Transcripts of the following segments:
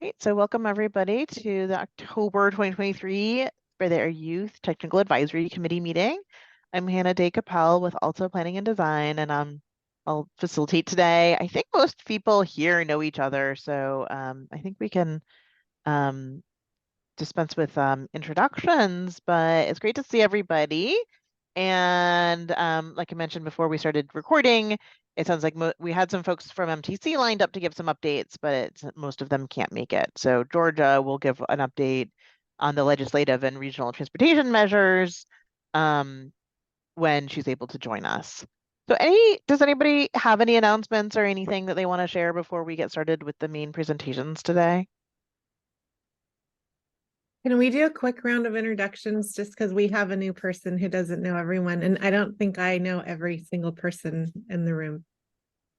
Great. So welcome everybody to the October 2023 for their Youth Technical Advisory Committee meeting. I'm Hannah Day Capel with Alto Planning and Design, and I'll facilitate today. I think most people here know each other, so I think we can dispense with introductions, but it's great to see everybody. And like I mentioned before we started recording, it sounds like we had some folks from MTC lined up to give some updates, but most of them can't make it. So Georgia will give an update on the legislative and regional transportation measures when she's able to join us. So does anybody have any announcements or anything that they want to share before we get started with the main presentations today? Can we do a quick round of introductions just because we have a new person who doesn't know everyone, and I don't think I know every single person in the room.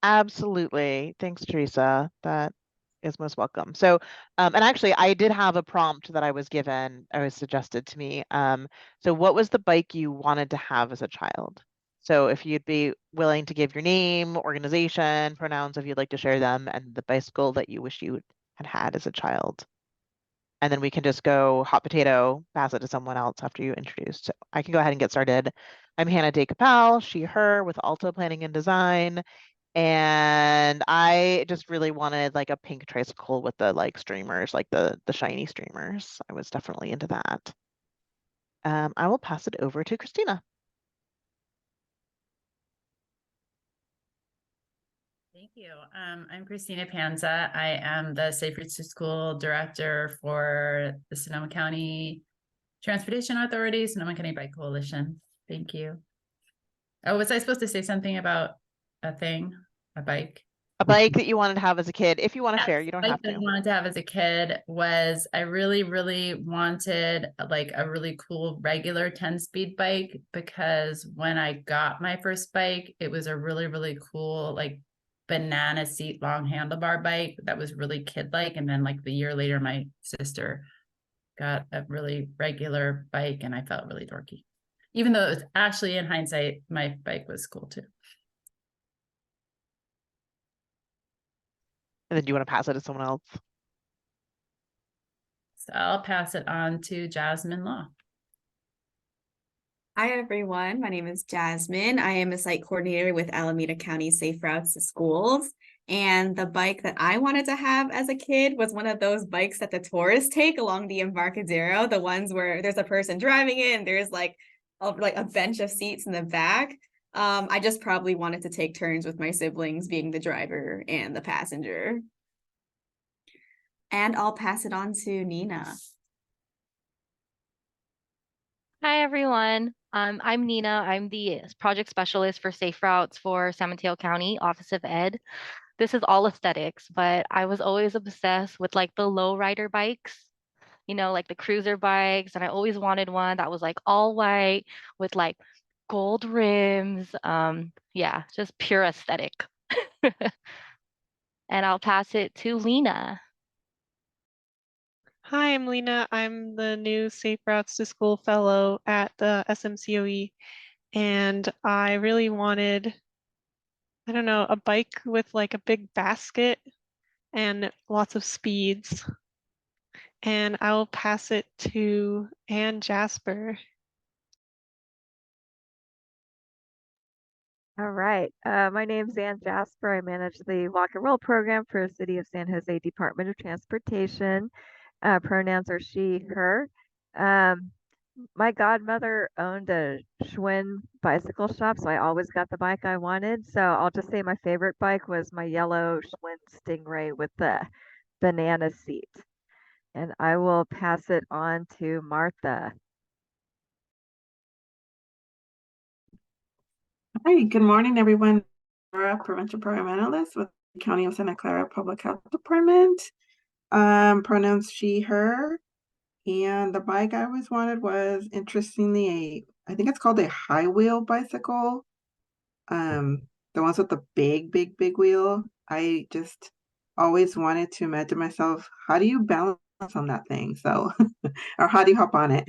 Absolutely. Thanks, Teresa. That is most welcome. So, and actually, I did have a prompt that I was given, or was suggested to me. So what was the bike you wanted to have as a child? So if you'd be willing to give your name, organization, pronouns, if you'd like to share them, and the bicycle that you wish you had had as a child. And then we can just go hot potato, pass it to someone else after you introduce. So I can go ahead and get started. I'm Hannah Day Capel, she, her, with Alto Planning and Design. And I just really wanted like a pink tricycle with the like streamers, like the shiny streamers. I was definitely into that. I will pass it over to Christina. Thank you. I'm Christina Panza. I am the Safe Routes to School Director for the Sonoma County Transportation Authority, Sonoma County Bike Coalition. Thank you. Oh, was I supposed to say something about a bike? A bike that you wanted to have as a kid. If you want to share, you don't have That to. I wanted to have as a kid was I really, really wanted like a really cool regular 10-speed bike, because when I got my first bike, it was a really, really cool like banana seat long handlebar bike that was really kid-like. And then like the year later, my sister got a really regular bike and I felt really dorky. Even though it was actually, in hindsight, my bike was cool too. And then do you want to pass it to someone else? So I'll pass it on to Jasmine Law. Hi, everyone. My name is Jasmine. I am a site coordinator with Alameda County Safe Routes to Schools. And the bike that I wanted to have as a kid was one of those bikes that the tourists take along the Embarcadero, the ones where there's a person driving it and there's like a bench of seats in the back. I just probably wanted to take turns with my siblings being the driver and the passenger. And I'll pass it on to Nina. Hi, everyone. I'm Nina. I'm the project specialist for Safe Routes for San Mateo County Office of Ed. This is all aesthetics, but I was always obsessed with like the lowrider bikes, like the cruiser bikes. And I always wanted one that was like all white with like gold rims. Yeah, just pure aesthetic. And I'll pass it to Lena. Hi, I'm Lena. I'm the new Safe Routes to School Fellow at the SMCOE, and I really wanted, I don't know, a bike with like a big basket and lots of speeds. And I will pass it to Ann Jasper. All right. My name's Ann Jasper. I manage the Walk and Roll program for the City of San Jose Department of Transportation. Pronouns are she, her. My godmother owned a Schwinn bicycle shop, so I always got the bike I wanted. So I'll just say my favorite bike was my yellow Schwinn Stingray with the banana seat. And I will pass it on to Martha. Hi, good morning, everyone. Laura, Prevention Program Analyst with the County of Santa Clara Public Health Department. Pronouns she, her. And the bike I always wanted was, interestingly, I think it's called a high wheel bicycle. The ones with the big wheel. I just always wanted to imagine myself, how do you balance on that thing? So, or how do you hop on it?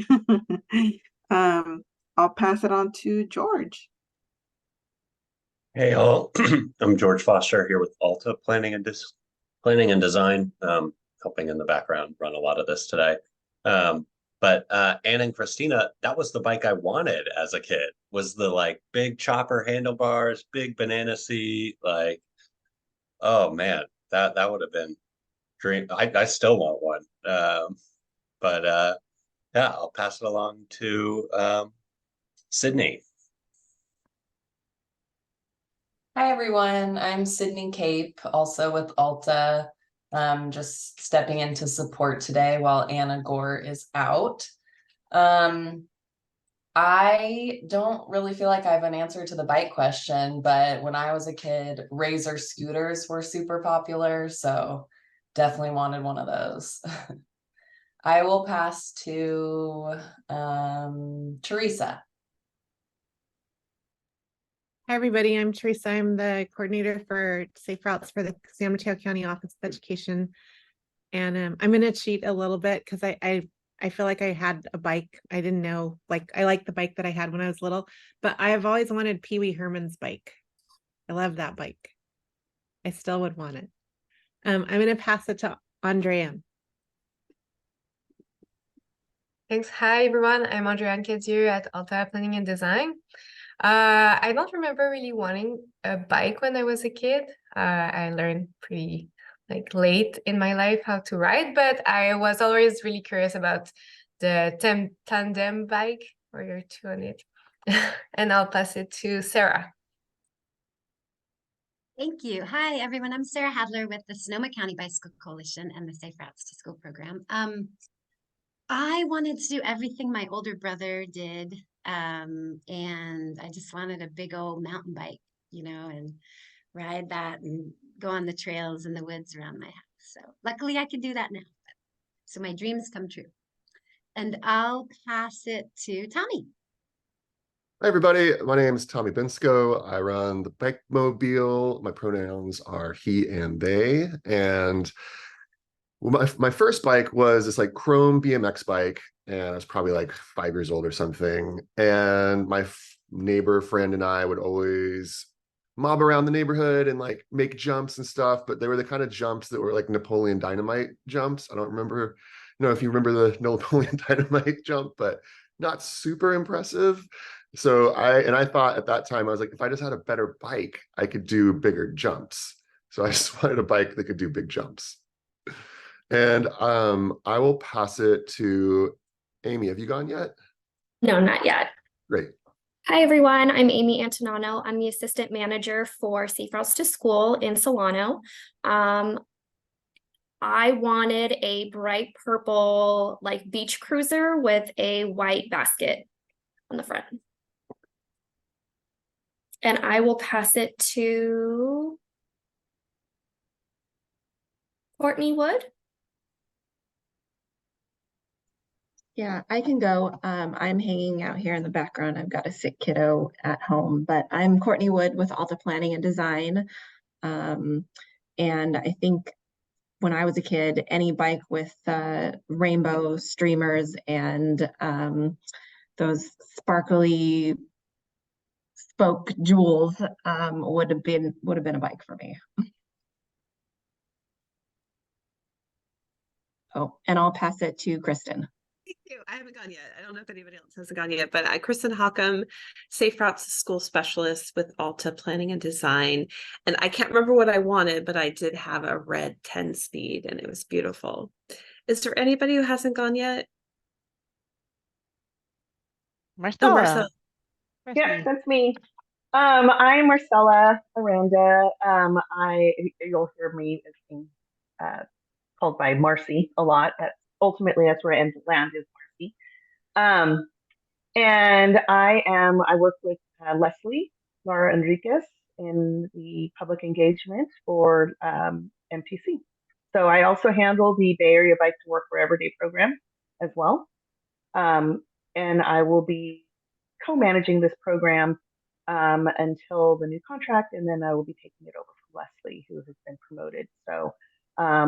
I'll pass it on to George. Hey all, I'm George Foster here with Alta Planning and Design. helping in the background run a lot of this today. But Anne and Christina, that was the bike I wanted as a kid, was the like big chopper handlebars, big banana seat, like, oh man, that would have been dream. I still want one. But yeah, I'll pass it along to Sydney. Hi everyone, I'm Sydney Cape, also with Alta. Just stepping in to support today while Anna Gore is out. I don't really feel like I have an answer to the bike question, but when I was a kid, Razor scooters were super popular, so definitely wanted one of those. I will pass to Teresa. Hi, everybody. I'm Teresa. I'm the coordinator for Safe Routes for the San Mateo County Office of Education. And I'm going to cheat a little bit because I feel like I had a bike. I didn't know, like, I liked the bike that I had when I was little, but I have always wanted Pee Wee Herman's bike. I love that bike. I still would want it. I'm going to pass it to Andrea. Thanks. Hi, everyone. I'm Andrea Kedziu at Alta Planning and Design. I don't remember really wanting a bike when I was a kid. I learned pretty like late in my life how to ride, but I was always really curious about the tandem bike where you're two on it. And I'll pass it to Sarah. Thank you. Hi, everyone. I'm Sarah Hadler with the Sonoma County Bicycle Coalition and the Safe Routes to School program. I wanted to do everything my older brother did. And I just wanted a big old mountain bike, you know, and ride that and go on the trails in the woods around my house. So luckily I can do that now. So my dreams come true. And I'll pass it to Tommy. Hi, everybody. My name is Tommy Binsko. I run the Bike Mobile. My pronouns are he and they. And my first bike was this like chrome BMX bike, and I was probably like 5 years old or something. And my neighbor friend and I would always mob around the neighborhood and like make jumps and stuff, but they were the kind of jumps that were like Napoleon Dynamite jumps. I don't remember, if you remember the Napoleon Dynamite jump, but not super impressive. So I thought at that time, I was like, if I just had a better bike, I could do bigger jumps. So I just wanted a bike that could do big jumps. And I will pass it to Amy. Have you gone yet? No, not yet. Great. Hi, everyone. I'm Amy Antonano. I'm the assistant manager for Safe Routes to School in Solano. I wanted a bright purple, like beach cruiser with a white basket on the front. And I will pass it to Courtney Wood. Yeah, I can go. I'm hanging out here in the background. I've got a sick kiddo at home, but I'm Courtney Wood with Alta Planning and Design. And I think when I was a kid, any bike with rainbow streamers and those sparkly spoke jewels would have been a bike for me. Oh, and I'll pass it to Kristen. Thank you. I haven't gone yet. I don't know if anybody else has gone yet, but Kristen Holcomb, Safe Routes to School Specialist with Alta Planning and Design. And I can't remember what I wanted, but I did have a red 10 speed and it was beautiful. Is there anybody who hasn't gone yet? Marcella. Oh, Marcella. Yeah, that's me. I'm Marcella Aranda. You'll hear me being called by Marcy a lot. Ultimately, that's where I end land is Marcy. And I work with Laura Enriquez in the public engagement for MTC. So I also handle the Bay Area Bike to Work Wherever Day program as well. And I will be co-managing this program until the new contract, and then I will be taking it over from Leslie, who has been promoted. So,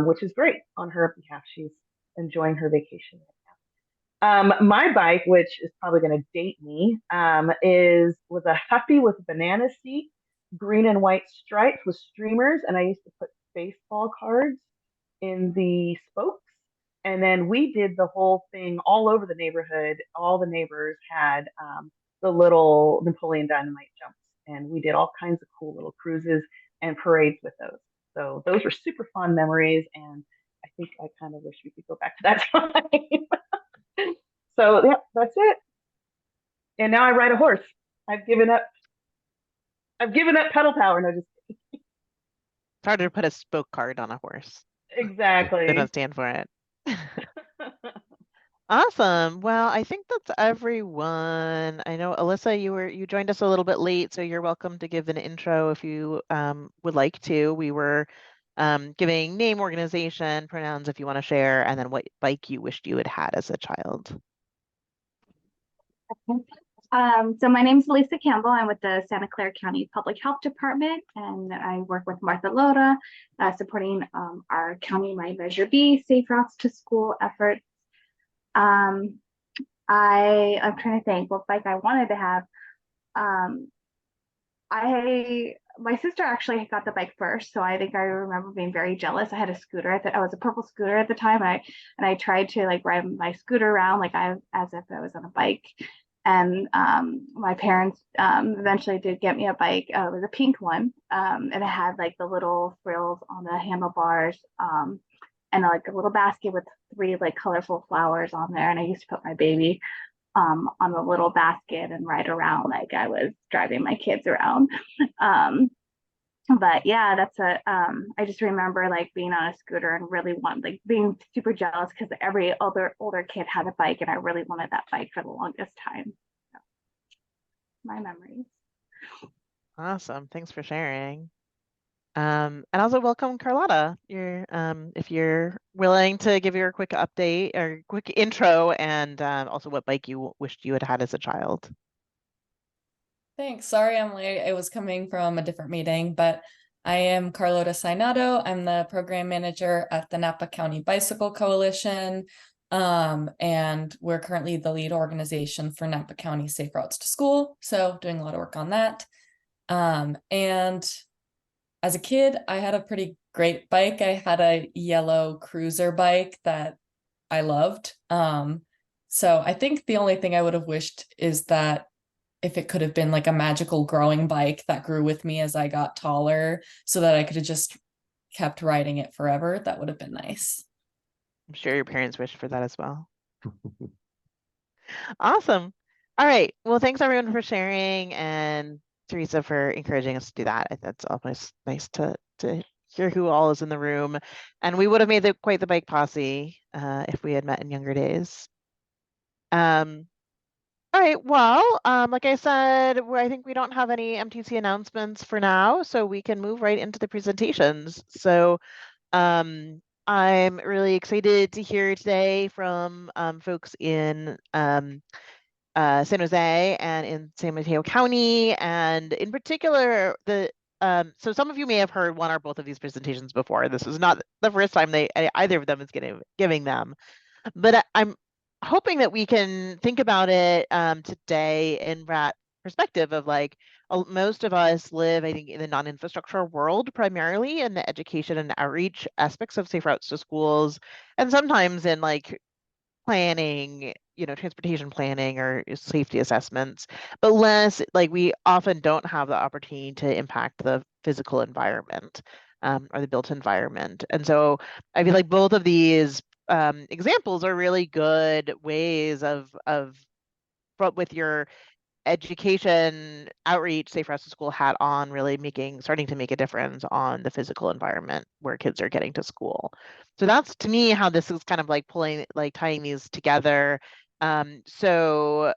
which is great on her behalf. She's enjoying her vacation right now. My bike, which is probably going to date me, was a Huffy with a banana seat, green and white stripes with streamers, and I used to put baseball cards in the spokes. And then we did the whole thing all over the neighborhood. All the neighbors had the little Napoleon Dynamite jumps, and we did all kinds of cool little cruises and parades with those. So those were super fun memories, and I think I kind of wish we could go back to that time. So yeah, that's it. And now I ride a horse. I've given up. I've given up pedal power. No, just It's harder to put a spoke card on a horse. They exactly. don't stand for it. Awesome. Well, I think that's everyone. I know Alyssa, you joined us a little bit late, so you're welcome to give an intro if you would like to. We were giving name, organization, pronouns if you want to share, and then what bike you wished you had had as a child. So my name is Lisa Campbell. I'm with the Santa Clara County Public Health Department, and I work with Martha Loda, supporting our county My Measure B Safe Routes to School efforts. I'm trying to think what bike I wanted to have. My sister actually got the bike first, so I think I remember being very jealous. I had a scooter I was a purple scooter at the time, and I tried to like ride my scooter around as if I was on a bike. And my parents eventually did get me a bike. It was a pink one, and it had like the little frills on the handlebars, and like a little basket with 3 like colorful flowers on there. And I used to put my baby on the little basket and ride around like I was driving my kids around. But yeah, I just remember like being on a scooter and really being super jealous because every older kid had a bike and I really wanted that bike for the longest time. So, my memories. Awesome. Thanks for sharing. And also welcome Carlotta. If you're willing to give your quick update or quick intro and also what bike you wished you had had as a child. Thanks. Sorry I'm late. I was coming from a different meeting, but I am Carlota Sainato. I'm the program manager at the Napa County Bicycle Coalition. And we're currently the lead organization for Napa County Safe Routes to School. So doing a lot of work on that. And as a kid, I had a pretty great bike. I had a yellow cruiser bike that I loved. So I think the only thing I would have wished is that if it could have been like a magical growing bike that grew with me as I got taller so that I could have just kept riding it forever, that would have been nice. I'm sure your parents wished for that as well. Awesome. All right. Well, thanks everyone for sharing and Teresa for encouraging us to do that. That's always nice to hear who all is in the room. And we would have made quite the bike posse if we had met in younger days. All right, well, like I said, I think we don't have any MTC announcements for now, so we can move right into the presentations. So I'm really excited to hear today from folks in San Jose and in San Mateo County, and in particular, so some of you may have heard one or both of these presentations before. This is not the first time either of them is giving them, but I'm hoping that we can think about it today in that perspective of like most of us live, I think, in the non-infrastructure world, primarily in the education and outreach aspects of safe routes to schools, and sometimes in like planning, transportation planning or safety assessments, but less like we often don't have the opportunity to impact the physical environment or the built environment. And so I feel like both of these examples are really good ways with your education outreach safe routes to school hat on, really starting to make a difference on the physical environment where kids are getting to school. So that's to me how this is kind of like tying these together. And they're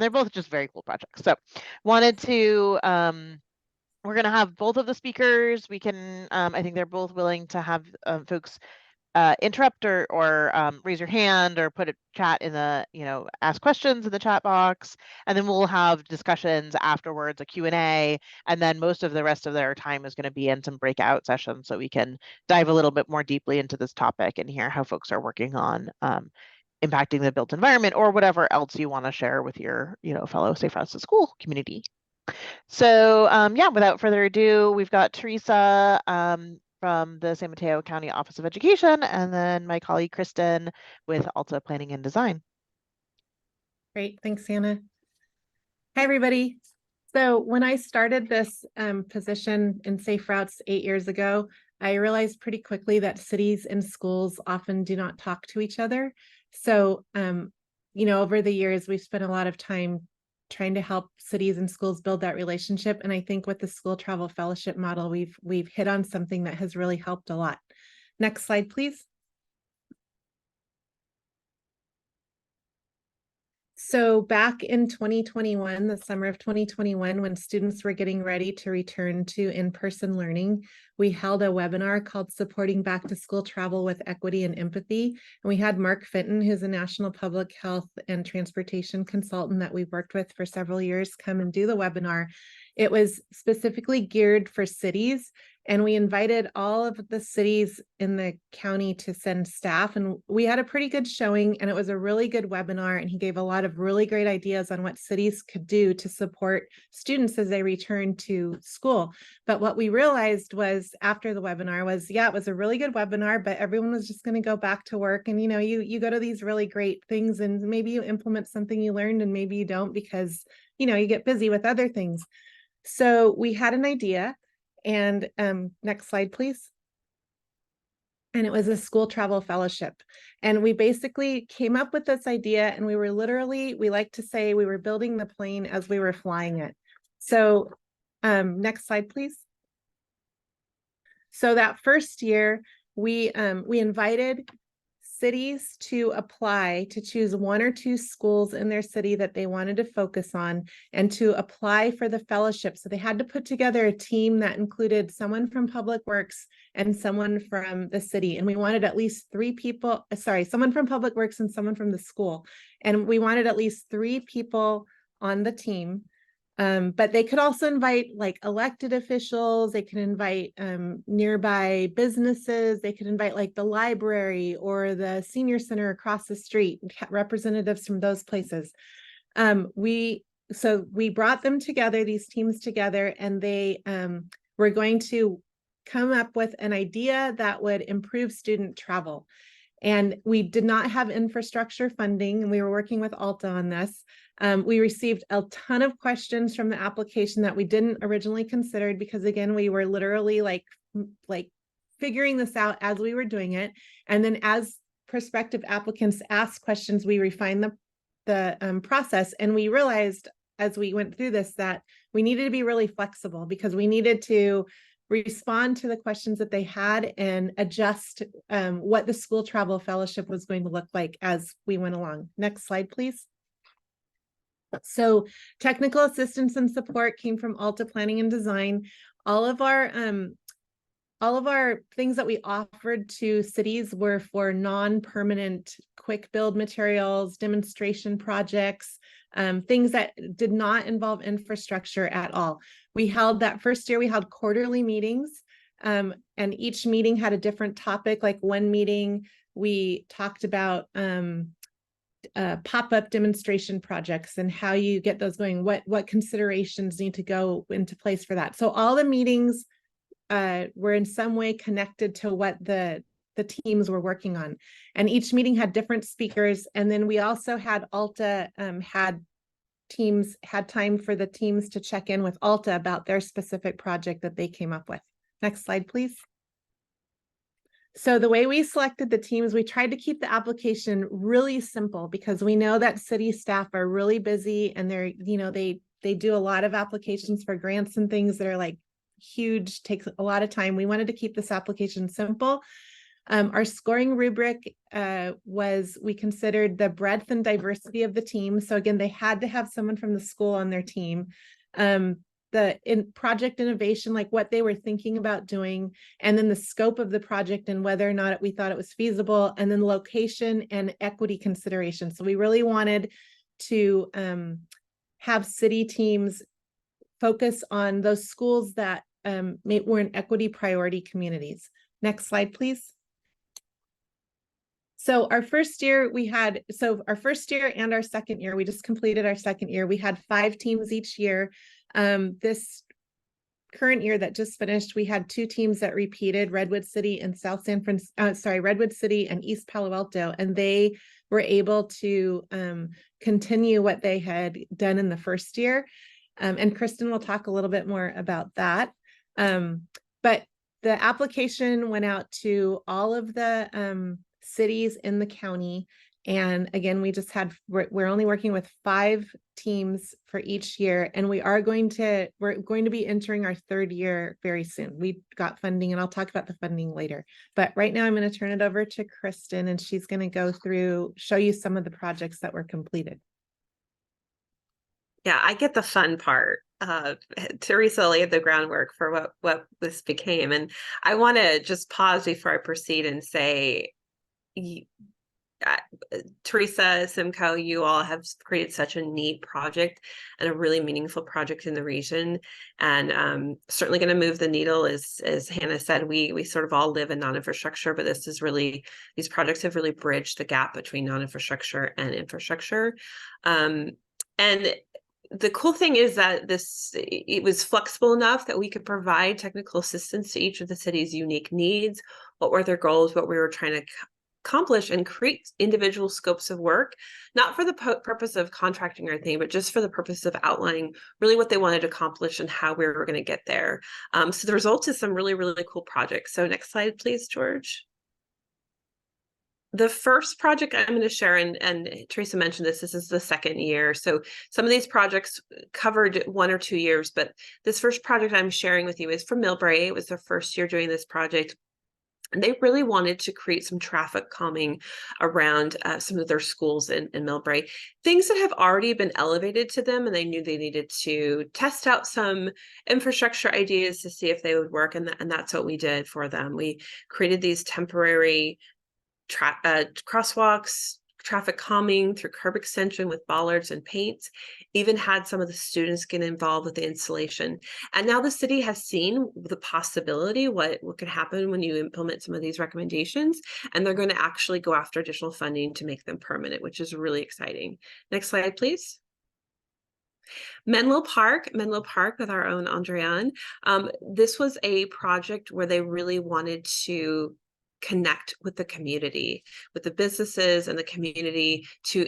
both just very cool projects. So wanted to we're going to have both of the speakers. We can I think they're both willing to have folks interrupt or raise your hand or put a chat in the, ask questions in the chat box. And then we'll have discussions afterwards, a Q&A. And then most of the rest of their time is going to be in some breakout sessions so we can dive a little bit more deeply into this topic and hear how folks are working on impacting the built environment or whatever else you want to share with your, fellow Safe Routes to School community. So yeah, without further ado, we've got Teresa from from the San Mateo County Office of Education, and then my colleague Kristen with Alta Planning and Design. Great, thanks, Hannah. Hi, everybody. So when I started this position in Safe Routes 8 years ago, I realized pretty quickly that cities and schools often do not talk to each other. So, over the years, we've spent a lot of time trying to help cities and schools build that relationship. And I think with the school travel fellowship model, we've hit on something that has really helped a lot. Next slide, please. So back in 2021, the summer of 2021, when students were getting ready to return to in-person learning, we held a webinar called Supporting Back to School Travel with Equity and Empathy. And we had Mark Fenton, who's a national public health and transportation consultant that we've worked with for several years, come and do the webinar. It was specifically geared for cities, and we invited all of the cities in the county to send staff, and we had a pretty good showing, and it was a really good webinar, and he gave a lot of really great ideas on what cities could do to support students as they return to school. But what we realized was after the webinar was, yeah, it was a really good webinar, but everyone was just going to go back to work. And you go to these really great things and maybe you implement something you learned and maybe you don't because you get busy with other things. So we had an idea. And next slide, please. And it was a school travel fellowship. And we basically came up with this idea, and we were literally, we like to say we were building the plane as we were flying it. So next slide, please. So that first year, we invited cities to apply to choose 1 or 2 schools in their city that they wanted to focus on and to apply for the fellowship. So they had to put together a team that included someone from Public Works and someone from the city. And we wanted at least 3 people, someone from Public Works and someone from the school. And we wanted at least 3 people on the team. But they could also invite like elected officials, they could invite nearby businesses, they could invite like the library or the senior center across the street, representatives from those places. So we brought them together, these teams together, and they were going to come up with an idea that would improve student travel. And we did not have infrastructure funding, and we were working with Alta on this. We received a ton of questions from the application that we didn't originally consider because, again, we were literally like figuring this out as we were doing it. And then as prospective applicants asked questions, we refined the process. And we realized as we went through this that we needed to be really flexible because we needed to respond to the questions that they had and adjust what the school travel fellowship was going to look like as we went along. Next slide, please. So technical assistance and support came from Alta Planning and Design. All of our things that we offered to cities were for non-permanent quick build materials, demonstration projects, things that did not involve infrastructure at all. We held that first year, we held quarterly meetings, and each meeting had a different topic. Like one meeting, we talked about pop-up demonstration projects and how you get those going, what considerations need to go into place for that. So all the meetings were in some way connected to what the teams were working on. And each meeting had different speakers. And then we also had Alta had time for the teams to check in with Alta about their specific project that they came up with. Next slide, please. So the way we selected the teams, we tried to keep the application really simple because we know that city staff are really busy and they do a lot of applications for grants and things that are like huge, takes a lot of time. We wanted to keep this application simple. Our scoring rubric we considered the breadth and diversity of the team. So again, they had to have someone from the school on their team. Project innovation, like what they were thinking about doing, and then the scope of the project and whether or not we thought it was feasible, and then location and equity consideration. So we really wanted to have city teams focus on those schools that were in equity priority communities. Next slide, please. So our first year and our second year, we just completed our second year. We had 5 teams each year. This current year that just finished, we had 2 teams that repeated, Redwood City and Redwood City and East Palo Alto, and they were able to continue what they had done in the first year. And Kristen will talk a little bit more about that. But the application went out to all of the cities in the county. And again, we're only working with 5 teams for each year. And we're going to be entering our 3rd year very soon. We got funding, and I'll talk about the funding later. But right now I'm going to turn it over to Kristen, and she's going to show you some of the projects that were completed. Yeah, I get the fun part. Teresa laid the groundwork for what this became. And I want to just pause before I proceed and say, Teresa, Simcoe, you all have created such a neat project and a really meaningful project in the region, and certainly going to move the needle. As Hannah said, we sort of all live in non-infrastructure, but these projects have really bridged the gap between non-infrastructure and infrastructure. And the cool thing is that it was flexible enough that we could provide technical assistance to each of the city's unique needs. What were their goals? What we were trying to accomplish, and create individual scopes of work, not for the purpose of contracting or anything, but just for the purpose of outlining really what they wanted to accomplish and how we were going to get there. So the result is some really, really cool projects. So next slide, please, George. The first project I'm going to share, and Teresa mentioned this is the 2nd year. So some of these projects covered 1 or 2 years, but this first project I'm sharing with you is from Millbrae. It was their first year doing this project. And they really wanted to create some traffic calming around some of their schools in Millbrae, things that have already been elevated to them, and they knew they needed to test out some infrastructure ideas to see if they would work, and that's what we did for them. We created these temporary crosswalks, traffic calming through curb extension with bollards and paints, even had some of the students get involved with the installation. And now the city has seen the possibility, what could happen when you implement some of these recommendations, and they're going to actually go after additional funding to make them permanent, which is really exciting. Next slide, please. Menlo Park with our own Andréane. This was a project where they really wanted to connect with the community, with the businesses and the community, to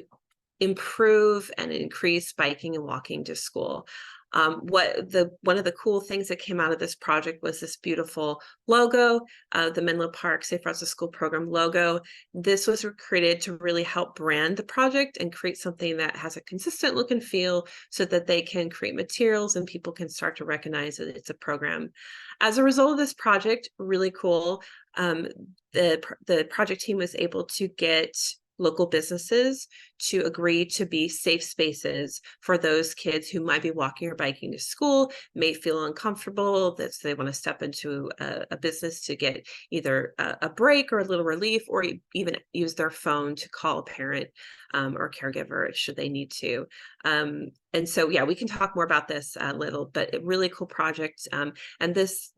improve and increase biking and walking to school. One of the cool things that came out of this project was this beautiful logo, the Menlo Park Safe Routes to School program logo. This was created to really help brand the project and create something that has a consistent look and feel, so that they can create materials and people can start to recognize that it's a program. As a result of this project, really cool, the project team was able to get local businesses to agree to be safe spaces for those kids who might be walking or biking to school, may feel uncomfortable, that they want to step into a business to get either a break or a little relief, or even use their phone to call a parent or caregiver should they need to. And so, yeah, we can talk more about this a little, but a really cool project. And this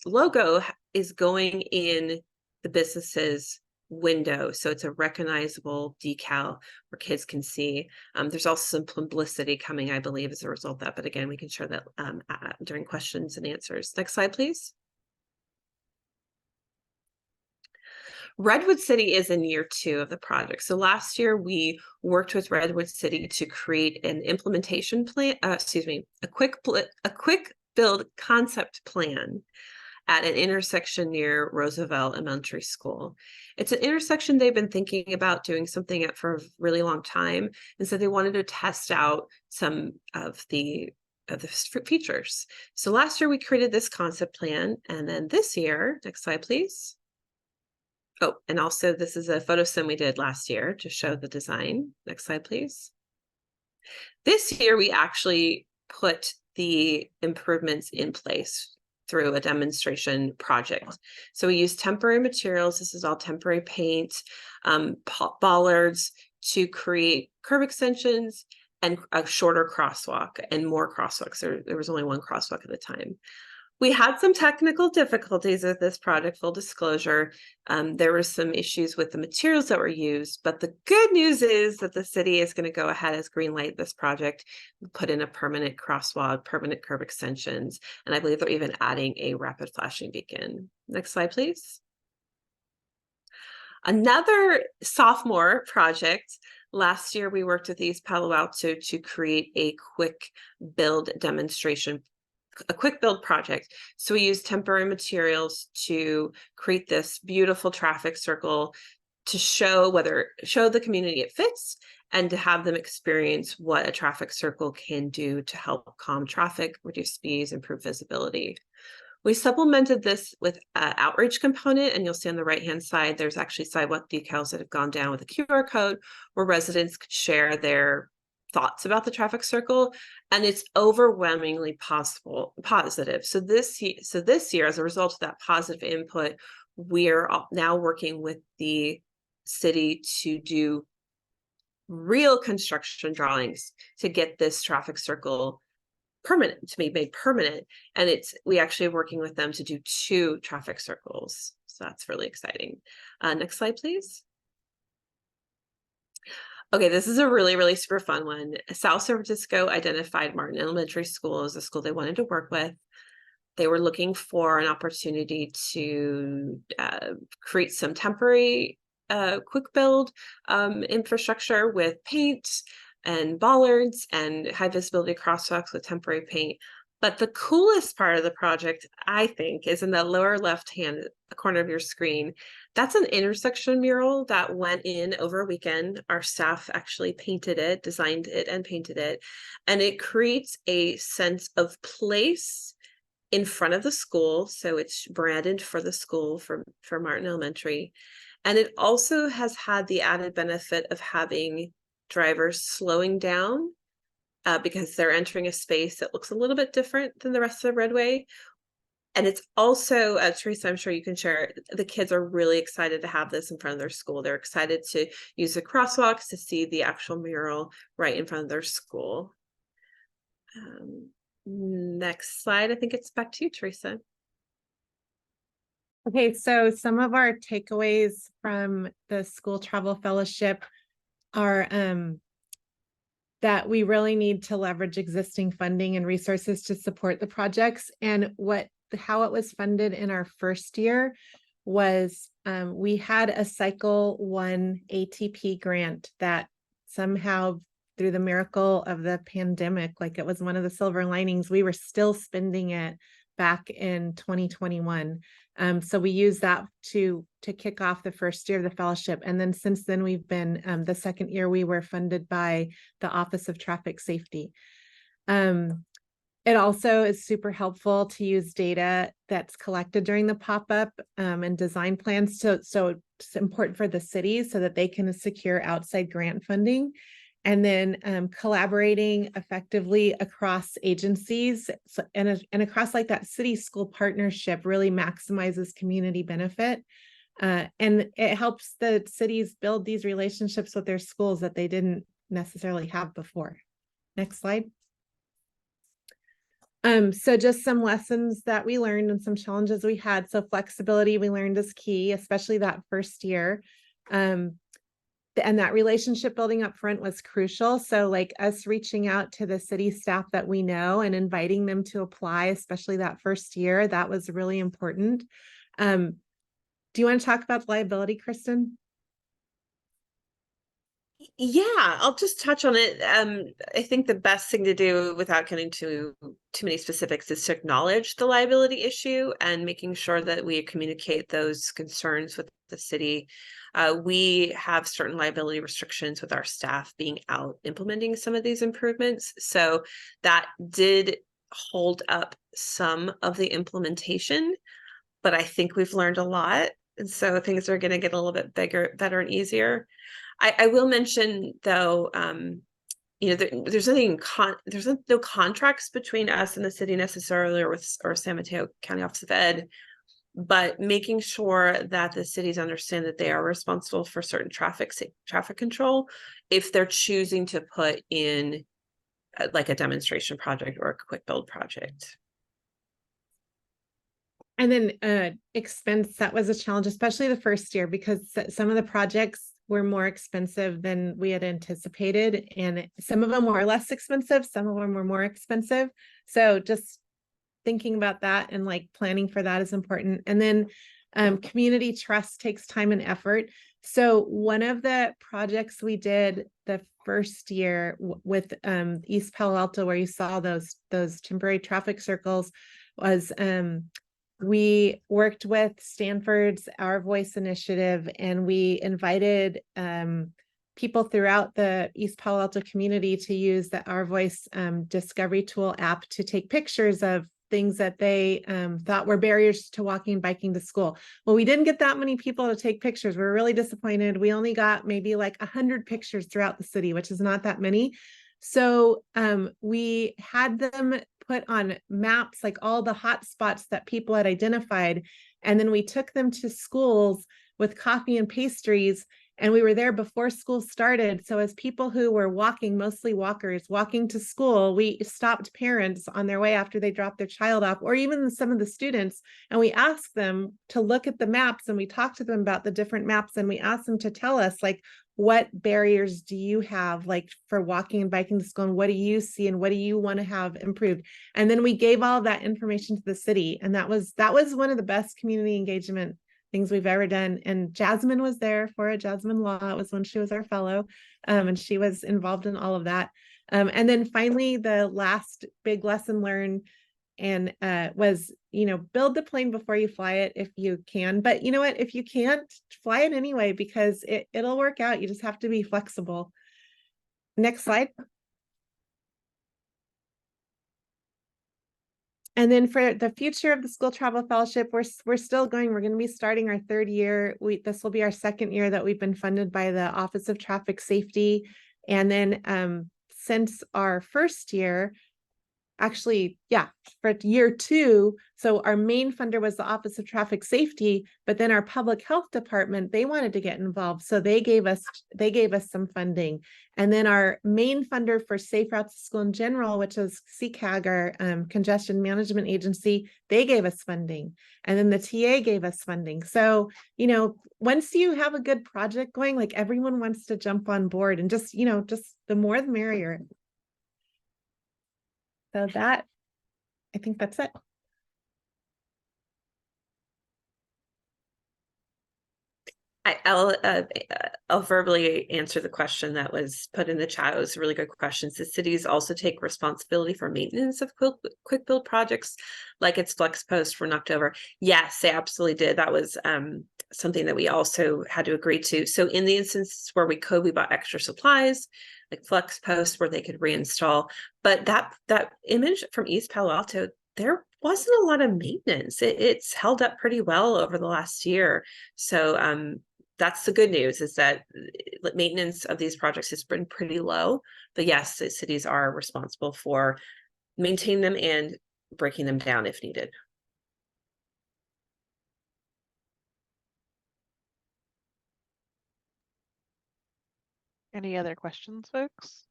logo is going in the business's window, so it's a recognizable decal where kids can see. There's also some publicity coming, I believe, as a result of that, but again, we can share that during questions and answers. Next slide, please. Redwood City is in year 2 of the project. So last year we worked with Redwood City to create an implementation plan, a quick build concept plan at an intersection near Roosevelt Elementary School. It's an intersection they've been thinking about doing something at for a really long time, and so they wanted to test out some of the features. So last year we created this concept plan, and then this year, next slide, please. Oh, and also this is a photo sim we did last year to show the design. Next slide, please. This year we actually put the improvements in place through a demonstration project. So we used temporary materials. This is all temporary paint, bollards to create curb extensions and a shorter crosswalk and more crosswalks. There was only one crosswalk at the time. We had some technical difficulties with this project, full disclosure. There were some issues with the materials that were used, but the good news is that the city is going to go ahead as green light this project, put in a permanent crosswalk, permanent curb extensions, and I believe they're even adding a rapid flashing beacon. Next slide, please. Another sophomore project. Last year, we worked with East Palo Alto to create a quick build demonstration, a quick build project. So we used temporary materials to create this beautiful traffic circle to show the community it fits, and to have them experience what a traffic circle can do to help calm traffic, reduce speeds, improve visibility. We supplemented this with an outreach component, and you'll see on the right-hand side, there's actually sidewalk decals that have gone down with a QR code where residents could share their thoughts about the traffic circle, and it's overwhelmingly positive. So this year, as a result of that positive input, we're now working with the city to do real construction drawings to get this traffic circle permanent, to be made permanent. And we actually are working with them to do 2 traffic circles. So that's really exciting. Next slide, please. Okay, this is a really, really super fun one. South San Francisco identified Martin Elementary School as a school they wanted to work with. They were looking for an opportunity to create some temporary quick build infrastructure with paint and bollards and high visibility crosswalks with temporary paint. But the coolest part of the project, I think, is in the lower left-hand corner of your screen. That's an intersection mural that went in over a weekend. Our staff actually painted it, designed it, and painted it. And it creates a sense of place in front of the school. So it's branded for the school, for Martin Elementary. And it also has had the added benefit of having drivers slowing down because they're entering a space that looks a little bit different than the rest of the roadway. And it's also, Teresa, I'm sure you can share, the kids are really excited to have this in front of their school. They're excited to use the crosswalks to see the actual mural right in front of their school. Next slide. I think it's back to you, Teresa. Okay, so some of our takeaways from the school travel fellowship are that we really need to leverage existing funding and resources to support the projects. And how it was funded in our first year was we had a Cycle 1 ATP grant that somehow, through the miracle of the pandemic, like it was one of the silver linings, we were still spending it back in 2021. So we used that to kick off the first year of the fellowship. And then since then, we've been, the second year, we were funded by the Office of Traffic Safety. It also is super helpful to use data that's collected during the pop-up and design plans. So it's important for the city so that they can secure outside grant funding. And then collaborating effectively across agencies and across like that city-school partnership really maximizes community benefit. And it helps the cities build these relationships with their schools that they didn't necessarily have before. Next slide. So just some lessons that we learned and some challenges we had. So flexibility we learned is key, especially that first year. And that relationship building up front was crucial. So like us reaching out to the city staff that we know and inviting them to apply, especially that first year, that was really important. Do you want to talk about liability, Kristen? Yeah, I'll just touch on it. I think the best thing to do without getting too many specifics is to acknowledge the liability issue and making sure that we communicate those concerns with the city. We have certain liability restrictions with our staff being out implementing some of these improvements. So that did hold up some of the implementation, but I think we've learned a lot. And so things are going to get a little bit bigger, better, and easier. I will mention though, there's no contracts between us and the city necessarily, or San Mateo County Office of Ed, but making sure that the cities understand that they are responsible for certain traffic control if they're choosing to put in like a demonstration project or a quick build project. And then expense, that was a challenge, especially the first year, because some of the projects were more expensive than we had anticipated. And some of them were less expensive, some of them were more expensive. So just thinking about that and like planning for that is important. And then community trust takes time and effort. So one of the projects we did the first year with East Palo Alto, where you saw those temporary traffic circles, was we worked with Stanford's Our Voice initiative, and we invited people throughout the East Palo Alto community to use the Our Voice Discovery Tool app to take pictures of things that they thought were barriers to walking and biking to school. Well, we didn't get that many people to take pictures. We're really disappointed. We only got maybe like 100 pictures throughout the city, which is not that many. So we had them put on maps, like all the hot spots that people had identified. And then we took them to schools with coffee and pastries. And we were there before school started. So as people who were walking, mostly walkers, walking to school, we stopped parents on their way after they dropped their child off, or even some of the students. And we asked them to look at the maps, and we talked to them about the different maps. And we asked them to tell us, like, what barriers do you have, like, for walking and biking to school, and what do you see, and what do you want to have improved? And then we gave all of that information to the city. And that was one of the best community engagement things we've ever done. And Jasmine was there for it. Jasmine Law, it was when she was our fellow, and she was involved in all of that. And then finally, the last big lesson learned and was, build the plane before you fly it if you can. But you know what? If you can't, fly it anyway, because it'll work out. You just have to be flexible. Next slide. And then for the future of the School Travel Fellowship, we're still going. We're going to be starting our third year. This will be our second year that we've been funded by the Office of Traffic Safety. And then since our first year, actually, yeah, for year two. So our main funder was the Office of Traffic Safety, but then our public health department, they wanted to get involved. So they gave us some funding. And then our main funder for Safe Routes to School in general, which is CCAG, our congestion management agency, they gave us funding. And then the TA gave us funding. So, once you have a good project going, like, everyone wants to jump on board, and just the more the merrier. So I think that's it. I'll verbally answer the question that was put in the chat. It was a really good question. The cities also take responsibility for maintenance of quick build projects, like its flex post for October. Yes, they absolutely did. That was something that we also had to agree to. So in the instances where we could, we bought extra supplies, like flex posts where they could reinstall. But that image from East Palo Alto, there wasn't a lot of maintenance. It's held up pretty well over the last year. So that's the good news, is that maintenance of these projects has been pretty low. But yes, the cities are responsible for maintaining them and breaking them down if needed. Any other questions, folks?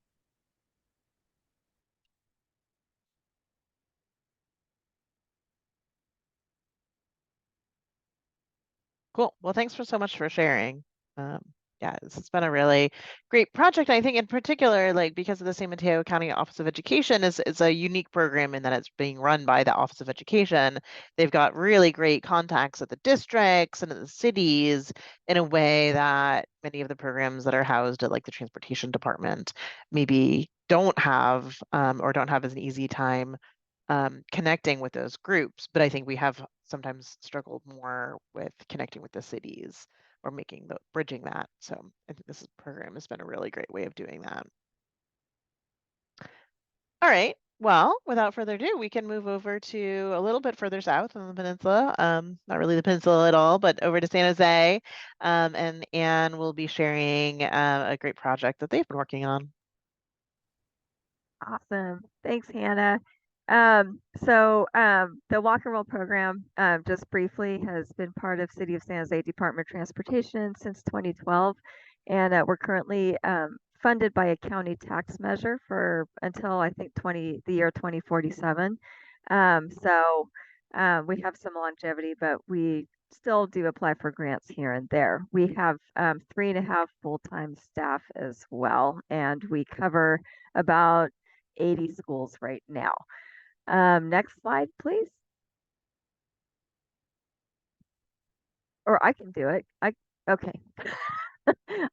Cool. Well, thanks so much for sharing. Yeah, this has been a really great project. I think in particular, like, because of the San Mateo County Office of Education is a unique program in that it's being run by the Office of Education. They've got really great contacts at the districts and at the cities in a way that many of the programs that are housed at, like, the transportation department maybe don't have, or don't have as an easy time connecting with those groups. But I think we have sometimes struggled more with connecting with the cities or bridging that. So I think this program has been a really great way of doing that. All right. Well, without further ado, we can move over to a little bit further south on the peninsula. Not really the peninsula at all, but over to San Jose. And Anne will be sharing a great project that they've been working on. Awesome. Thanks, Hannah. The Walk and Roll program, just briefly, has been part of City of San Jose Department of Transportation since 2012. And we're currently funded by a county tax measure for until, I think, the year 2047. We have some longevity, but we still do apply for grants here and there. We have 3.5 full-time staff as well, and we cover about 80 schools right now. Next slide, please. Or I can do it. Okay.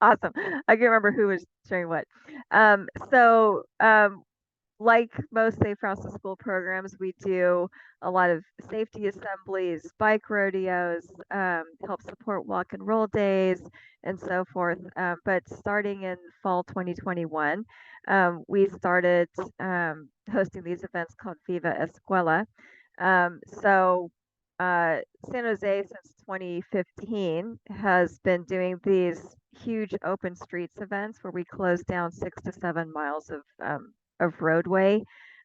Awesome. I can remember who was sharing what. So like most Safe Routes to School programs, we do a lot of safety assemblies, bike rodeos, help support walk and roll days, and so forth. But starting in fall 2021, we started hosting these events called Viva Escuela. So San Jose since 2015 has been doing these huge open streets events where we close down 6 to 7 miles of roadway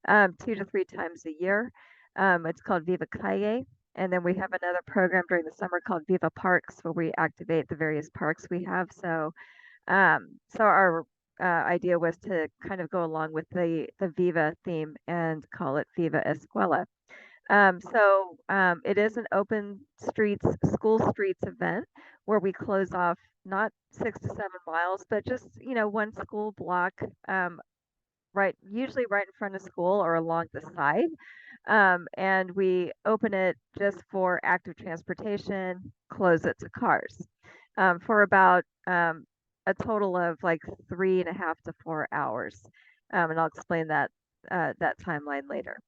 2 to 3 times a year. It's called Viva Calle. And then we have another program during the summer called Viva Parks where we activate the various parks we have. So our idea was to kind of go along with the Viva theme and call it Viva Escuela. It is an open streets, school streets event where we close off not 6 to 7 miles, but just, one school block, usually right in front of school or along the side. And we open it just for active transportation, close it to cars, for about a total of like 3.5 to 4 hours. And I'll explain that timeline later.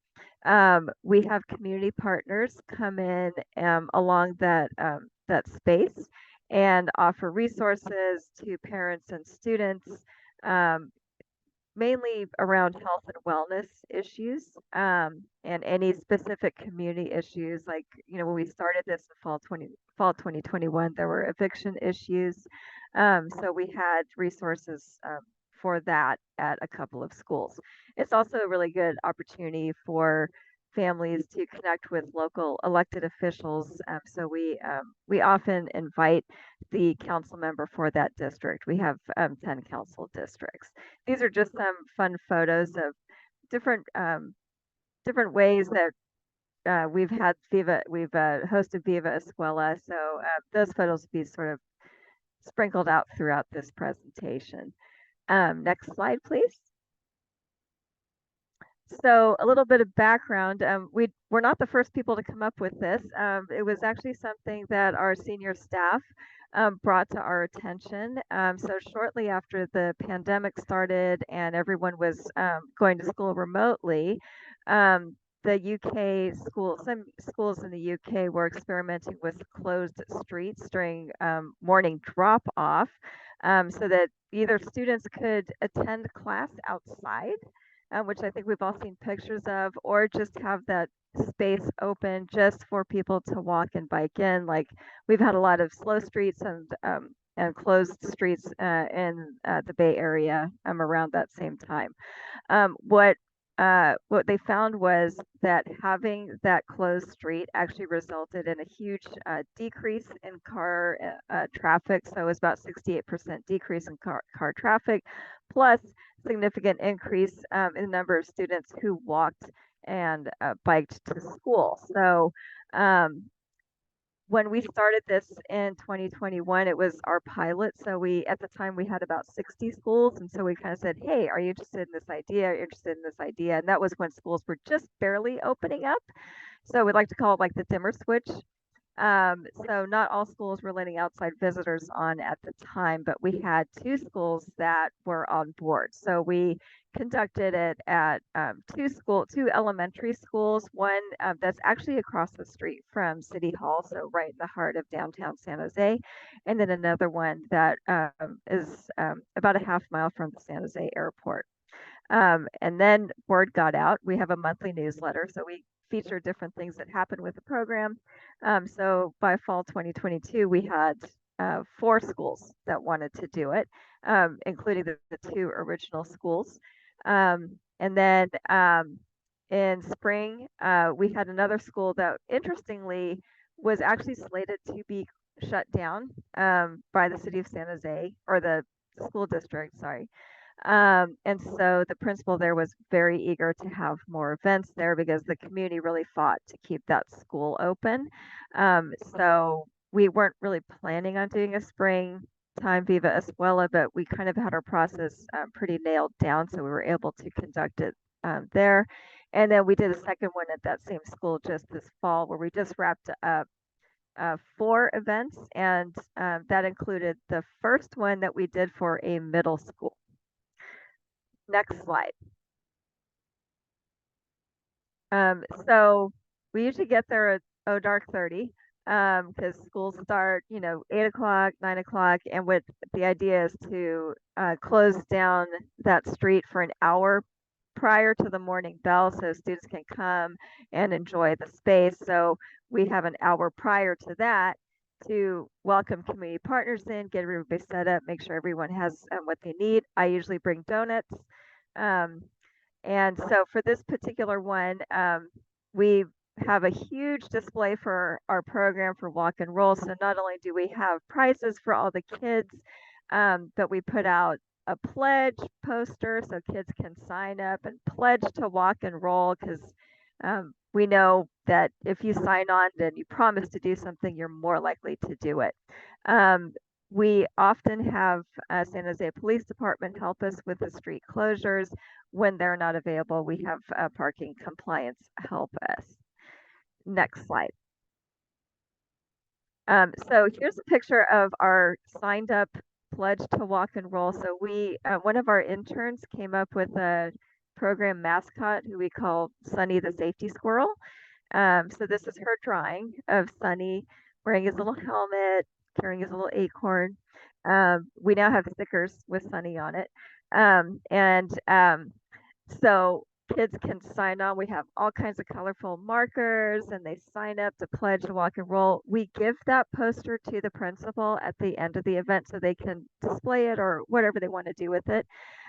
We have community partners come in along that space and offer resources to parents and students, mainly around health and wellness issues, and any specific community issues. Like, when we started this in fall 2021, there were eviction issues. So we had resources for that at a couple of schools. It's also a really good opportunity for families to connect with local elected officials. So we often invite the council member for that district. We have 10 council districts. These are just some fun photos of different different ways that we've hosted Viva Escuela. So those photos will be sort of sprinkled out throughout this presentation. Next slide, please. So a little bit of background. We're not the first people to come up with this. It was actually something that our senior staff brought to our attention. So shortly after the pandemic started and everyone was going to school remotely, the UK some schools in the UK were experimenting with closed streets during morning drop off, so that either students could attend class outside, which I think we've all seen pictures of, or just have that space open just for people to walk and bike in. Like, we've had a lot of slow streets and closed streets in the Bay Area around that same time. What they found was that having that closed street actually resulted in a huge decrease in car traffic. So it was about 68% decrease in car traffic, plus significant increase in the number of students who walked and biked to school. So when we started this in 2021, it was our pilot. So at the time we had about 60 schools. And so we kind of said, hey, are you interested in this idea? Are you interested in this idea? And that was when schools were just barely opening up. So we'd like to call it like the dimmer switch. So not all schools were letting outside visitors on at the time, but we had 2 schools that were on board. So we conducted it at 2 elementary schools, one that's actually across the street from City Hall, so right in the heart of downtown San Jose, and then another one that is about a half mile from the San Jose airport. And then word got out. We have a monthly newsletter, so we feature different things that happen with the program. So by fall 2022, we had 4 schools that wanted to do it, including the 2 original schools. And then in spring, we had another school that, interestingly, was actually slated to be shut down by the city of San Jose, or the school district, sorry. And so the principal there was very eager to have more events there because the community really fought to keep that school open. So we weren't really planning on doing a springtime Viva Escuela, but we kind of had our process pretty nailed down, so we were able to conduct it there. And then we did a second one at that same school just this fall, where we just wrapped up 4 events, and that included the first one that we did for a middle school. Next slide. So we usually get there at dark 30 because schools start, 8 o'clock, 9 o'clock, and what the idea is to close down that street for an hour prior to the morning bell so students can come and enjoy the space. So we have an hour prior to that to welcome community partners in, get everybody set up, make sure everyone has what they need. I usually bring donuts. And so for this particular one, we have a huge display for our program for walk and roll. So not only do we have prizes for all the kids, but we put out a pledge poster so kids can sign up and pledge to walk and roll because we know that if you sign on and you promise to do something, you're more likely to do it. We often have San Jose Police Department help us with the street closures. When they're not available, we have parking compliance help us. Next slide. So here's a picture of our signed up pledge to walk and roll. So we, one of our interns came up with a program mascot who we call Sunny the Safety Squirrel. So this is her drawing of Sunny wearing his little helmet, carrying his little acorn. We now have stickers with Sunny on it. So kids can sign on. We have all kinds of colorful markers and they sign up to pledge to walk and roll. We give that poster to the principal at the end of the event so they can display it or whatever they want to do with it.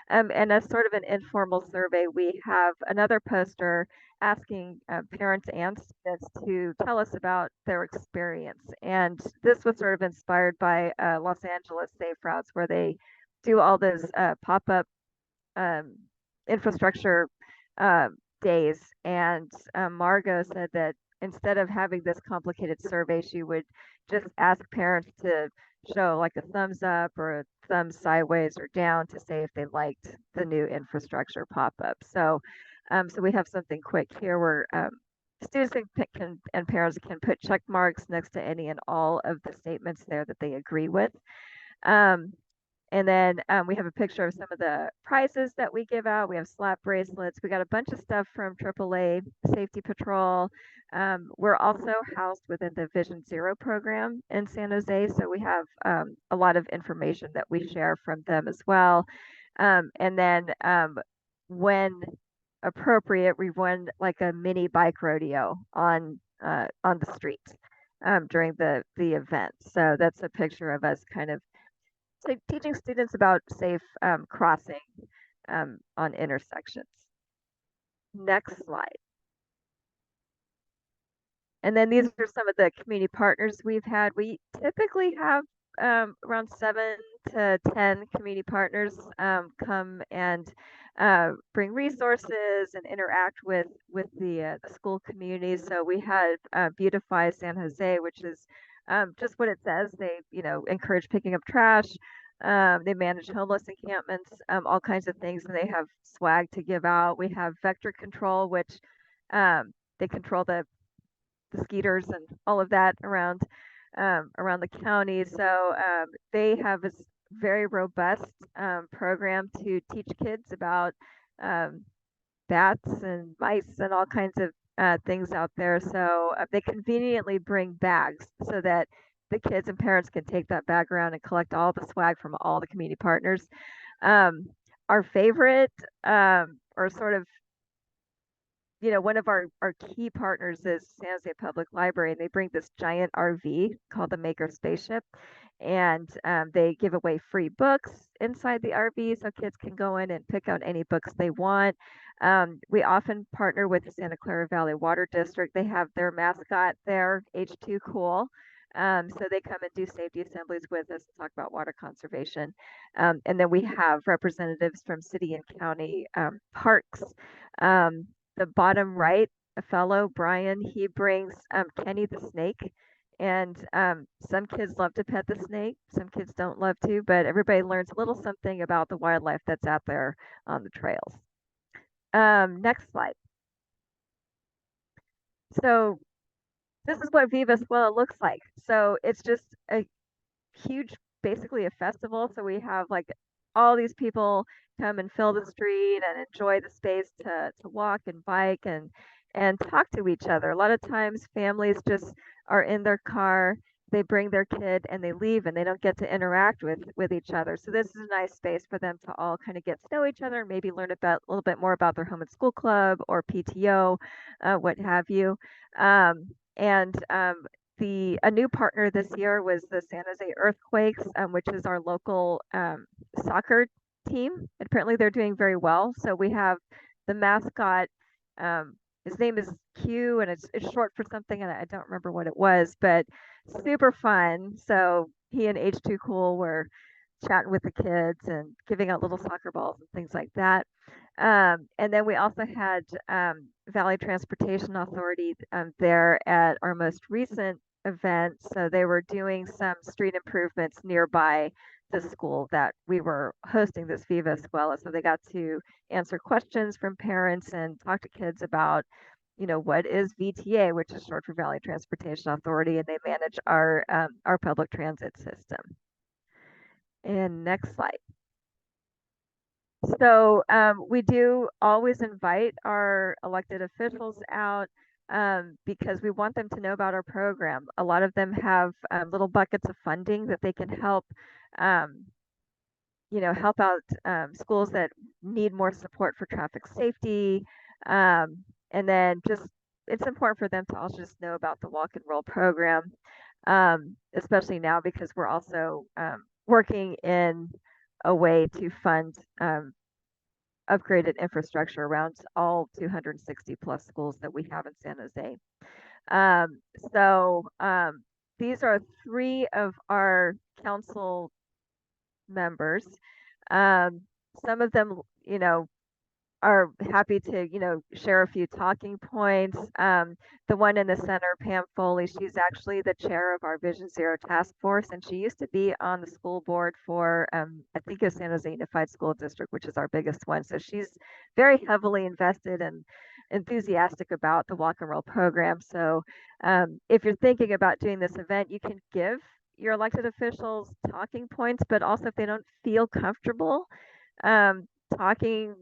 And as sort of an informal survey, we have another poster asking parents and students to tell us about their experience. And this was sort of inspired by Los Angeles Safe Routes, where they do all those pop-up infrastructure days. And Margot said that instead of having this complicated survey, she would just ask parents to show like a thumbs up or a thumbs sideways or down to say if they liked the new infrastructure pop-up. So we have something quick here where students can and parents can put check marks next to any and all of the statements there that they agree with. And then we have a picture of some of the prizes that we give out. We have slap bracelets. We got a bunch of stuff from AAA Safety Patrol. We're also housed within the Vision Zero program in San Jose. So we have a lot of information that we share from them as well. And then when appropriate, we run like a mini bike rodeo on the streets during the event. So that's a picture of us kind of teaching students about safe crossing on intersections. Next slide. And then these are some of the community partners we've had. We typically have around 7 to 10 community partners come and bring resources and interact with the school community. So we had Beautify San Jose, which is just what it says. They encourage picking up trash. They manage homeless encampments, all kinds of things, and they have swag to give out. We have Vector Control, which they control the skeeters and all of that around the county. So they have a very robust program to teach kids about bats and mice and all kinds of things out there. So they conveniently bring bags so that the kids and parents can take that bag around and collect all the swag from all the community partners. Our favorite, or sort of one of our key partners is San Jose Public Library, and they bring this giant RV called the Maker Spaceship, and they give away free books inside the RV so kids can go in and pick out any books they want. We often partner with the Santa Clara Valley Water District. They have their mascot there, H2 Cool. So they come and do safety assemblies with us and talk about water conservation. And then we have representatives from city and county parks. The bottom right, a fellow, Brian, he brings Kenny the snake. And some kids love to pet the snake, some kids don't love to, but everybody learns a little something about the wildlife that's out there on the trails. Next slide. So this is what Viva Escuela looks like. So it's just a huge, basically a festival. So we have like all these people come and fill the street and enjoy the space to walk and bike and talk to each other. A lot of times families just are in their car, they bring their kid and they leave and they don't get to interact with each other. So this is a nice space for them to all kind of get to know each other and maybe learn about a little bit more about their home and school club or PTO, what have you. And a new partner this year was the San Jose Earthquakes, which is our local soccer team. Apparently, they're doing very well. So we have the mascot. His name is Q, and it's short for something, and I don't remember what it was, but super fun. So he and H2 Cool were chatting with the kids and giving out little soccer balls and things like that. And then we also had Valley Transportation Authority there at our most recent event. So they were doing some street improvements nearby the school that we were hosting this Viva Escuela. So they got to answer questions from parents and talk to kids about, what is VTA, which is short for Valley Transportation Authority, and they manage our public transit system. And next slide. So we do always invite our elected officials out because we want them to know about our program. A lot of them have little buckets of funding that they can help, help out schools that need more support for traffic safety. And then it's important for them to also just know about the walk and roll program, especially now because we're also working in a way to fund upgraded infrastructure around all 260 plus schools that we have in San Jose. So these are 3 of our council members. Some of them, are happy to, share a few talking points. The one in the center, Pam Foley, she's actually the chair of our Vision Zero Task Force, and she used to be on the school board for, I think it's San Jose Unified School District, which is our biggest one. So she's very heavily invested and enthusiastic about the Walk and Roll program. So if you're thinking about doing this event, you can give your elected officials talking points, but also if they don't feel comfortable talking,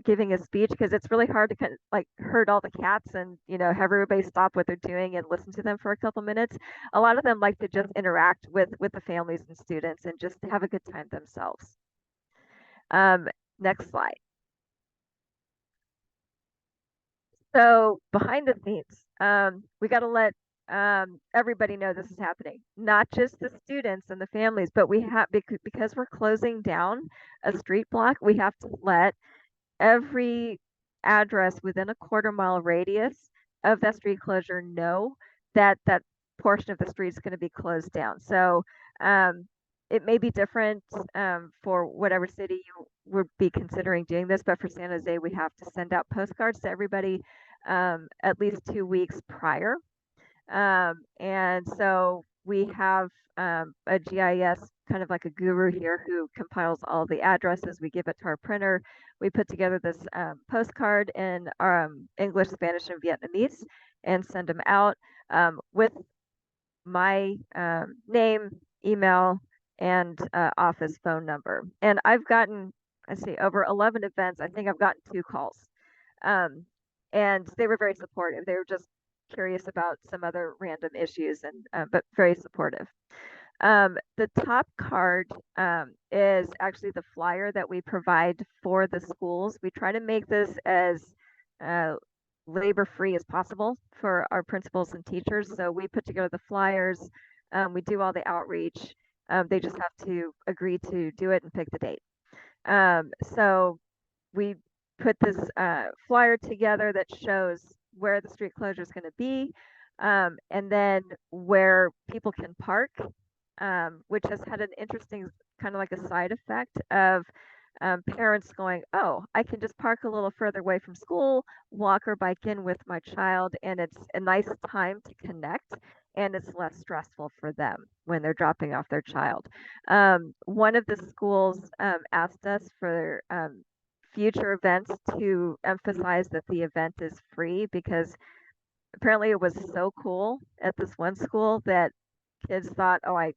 giving a speech, because it's really hard to kind of like herd all the cats and, have everybody stop what they're doing and listen to them for a couple minutes. A lot of them like to just interact with the families and students and just have a good time themselves. Next slide. So behind the scenes, we got to let everybody know this is happening, not just the students and the families, but we have, because we're closing down a street block, we have to let every address within a quarter-mile radius of that street closure know that that portion of the street is going to be closed down. So it may be different for whatever city you would be considering doing this, but for San Jose, we have to send out postcards to everybody at least 2 weeks prior. And so we have a GIS, kind of like a guru here, who compiles all the addresses. We give it to our printer. We put together this postcard in English, Spanish, and Vietnamese and send them out with my name, email, and office phone number. And I've gotten, I see, over 11 events. I think I've gotten 2 calls. And they were very supportive. They were just curious about some other random issues, and but very supportive. The top card is actually the flyer that we provide for the schools. We try to make this as labor-free as possible for our principals and teachers. So we put together the flyers, we do all the outreach. They just have to agree to do it and pick the date. So we put this flyer together that shows where the street closure is going to be. And then where people can park, which has had an interesting kind of like a side effect of parents going, oh, I can just park a little further away from school, walk or bike in with my child, and it's a nice time to connect, and it's less stressful for them when they're dropping off their child. One of the schools asked us for future events to emphasize that the event is free because apparently it was so cool at this one school that kids thought, oh, I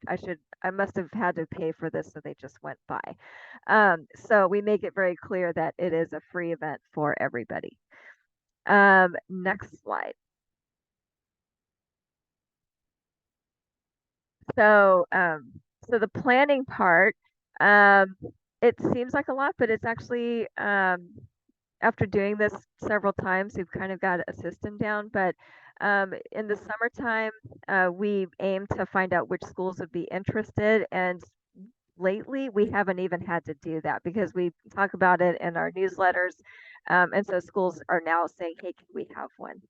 must have had to pay for this, so they just went by. So we make it very clear that it is a free event for everybody. Next slide. So the planning part, it seems like a lot, but it's actually after doing this several times, we've kind of got a system down. But in the summertime, we aim to find out which schools would be interested. And lately, we haven't even had to do that because we talk about it in our newsletters. And so schools are now saying, hey, can we have one?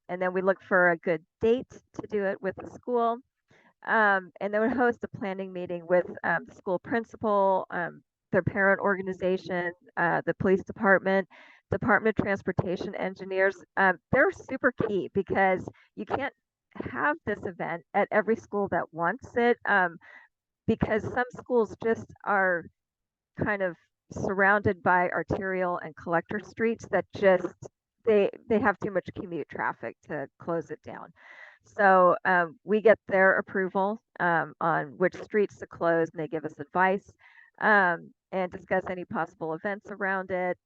And then we look for a good date to do it with the school. And then we host a planning meeting with the school principal, their parent organization, the police department, Department of Transportation engineers. They're super key because you can't have this event at every school that wants it because some schools just are kind of surrounded by arterial and collector streets that just they have too much commute traffic to close it down. So we get their approval on which streets to close, and they give us advice and discuss any possible events around it,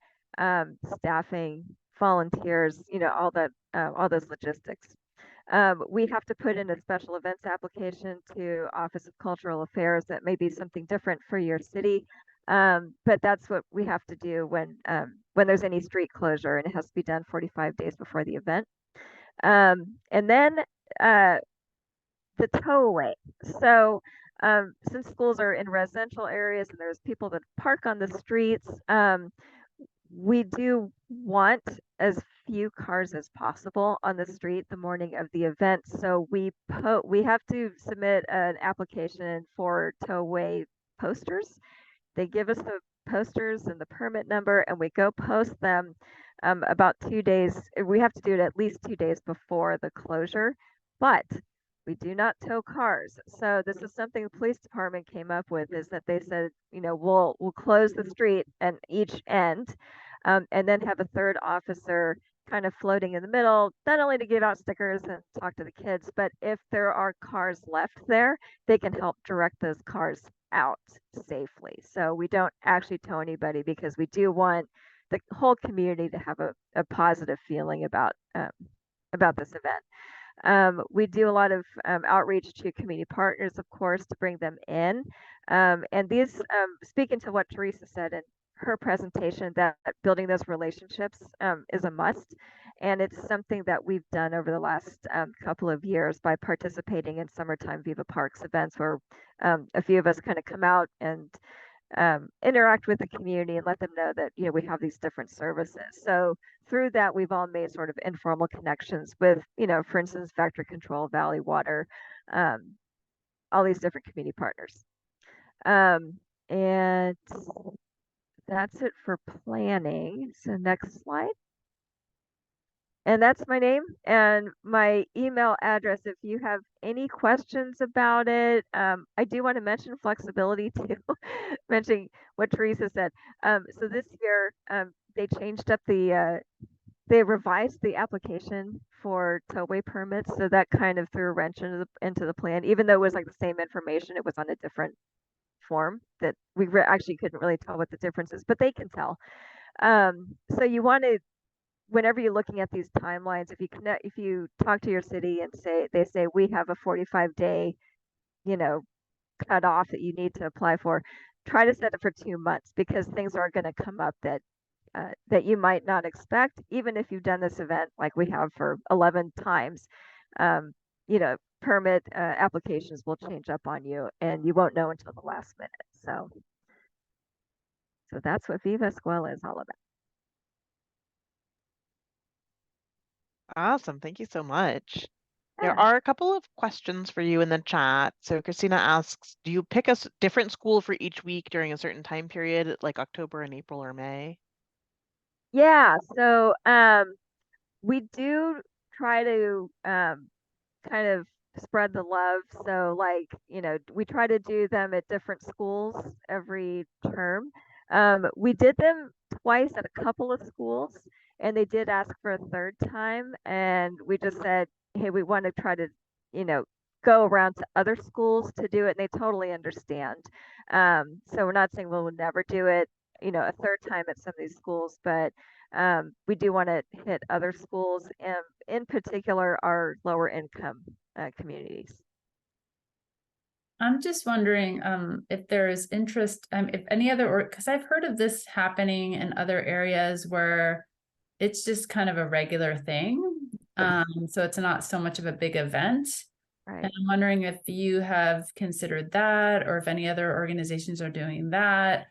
staffing, volunteers, all those logistics. We have to put in a special events application to Office of Cultural Affairs that may be something different for your city. But that's what we have to do when there's any street closure, and it has to be done 45 days before the event. And then the tow away. So since schools are in residential areas and there's people that park on the streets, we do want as few cars as possible on the street the morning of the event. So we have to submit an application for tow away posters. They give us the posters and the permit number, and we go post them about 2 days. We have to do it at least 2 days before the closure, but we do not tow cars. So this is something the police department came up with, is that they said, we'll close the street and each end, and then have a third officer kind of floating in the middle, not only to give out stickers and talk to the kids, but if there are cars left there, they can help direct those cars out safely. So we don't actually tow anybody because we do want the whole community to have a positive feeling about this event. We do a lot of outreach to community partners, of course, to bring them in. And these, speaking to what Teresa said in her presentation, that building those relationships is a must. And it's something that we've done over the last couple of years by participating in summertime Viva Parks events where a few of us kind of come out and interact with the community and let them know that we have these different services. So through that, we've all made sort of informal connections with, for instance, Vector Control, Valley Water, all these different community partners. And that's it for planning. So next slide. And that's my name and my email address if you have any questions about it. I do want to mention flexibility too, mentioning what Teresa said. So this year, they changed up they revised the application for towway permits. So that kind of threw a wrench into the plan, even though it was like the same information, it was on a different form that we actually couldn't really tell what the difference is, but they can tell. So you want to, whenever you're looking at these timelines, if you talk to your city and they say we have a 45-day, cutoff that you need to apply for, try to set it for 2 months because things are going to come up that you might not expect, even if you've done this event like we have for 11 times. Permit applications will change up on you and you won't know until the last minute. So that's what Viva Escuela is all about. Awesome. Thank you so much. There Yeah. are a couple of questions for you in the chat. So Christina asks, do you pick a different school for each week during a certain time period, like October and April or May? Yeah, so we do try to kind of spread the love. So like, we try to do them at different schools every term. We did them twice at a couple of schools, and they did ask for a third time, and we just said, hey, we want to try to, you know, go around to other schools to do it, and they totally understand. So we're not saying we'll never do it, a third time at some of these schools, but we do want to hit other schools, and in particular our lower income communities. I'm just wondering if there's interest, if any other, or because I've heard of this happening in other areas where it's just kind of a regular thing. So it's not so much of a big event. Right. And I'm wondering if you have considered that, or if any other organizations are doing that,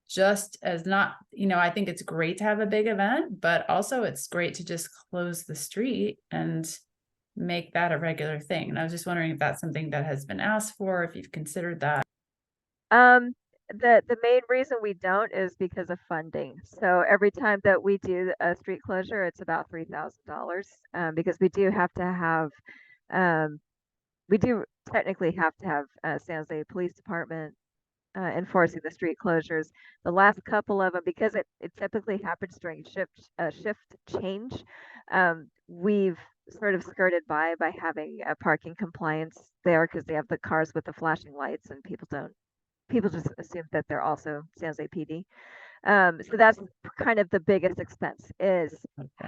just as not, I think it's great to have a big event, but also it's great to just close the street and make that a regular thing. And I was just wondering if that's something that has been asked for, if you've considered that. The main reason we don't is because of funding. So every time that we do a street closure, it's about $3,000, because we do have to have, we do technically have to have San Jose Police Department enforcing the street closures. The last couple of them, because it typically happens during shift change, we've sort of skirted by having a parking compliance there, because they have the cars with the flashing lights, and people just assume that they're also San Jose PD. So that's kind of the biggest expense, is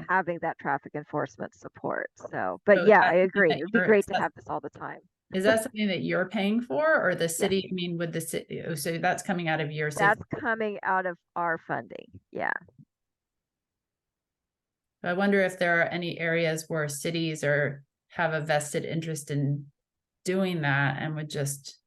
having that traffic enforcement support. So, but So is yeah, that I something agree. that It would be you're- great is to that- have this all the time. Is that something that you're paying for, or the city? I mean, would the city, so that's coming out of your safe. That's coming out of our funding. Yeah. I wonder if there are any areas where cities have a vested interest in doing that and would just.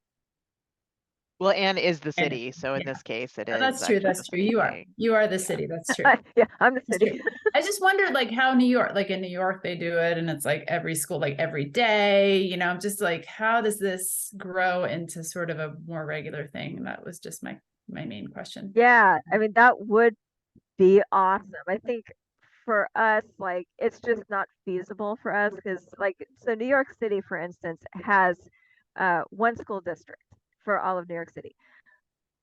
Well, Anne is the And- city, so in yeah. this case, it Oh, is. that's true. actually That's the true. city You are. paying. You are the city. That's true. Yeah, I'm the That's city. true. I just wondered, like, how New York, like in New York, they do it, and it's like every school, like every day. I'm just like, how does this grow into sort of a more regular thing? That was just my main question. Yeah, I mean, that would be awesome. I think for us, like, it's just not feasible for us, because, like, so New York City, for instance, has one school district for all of New York City.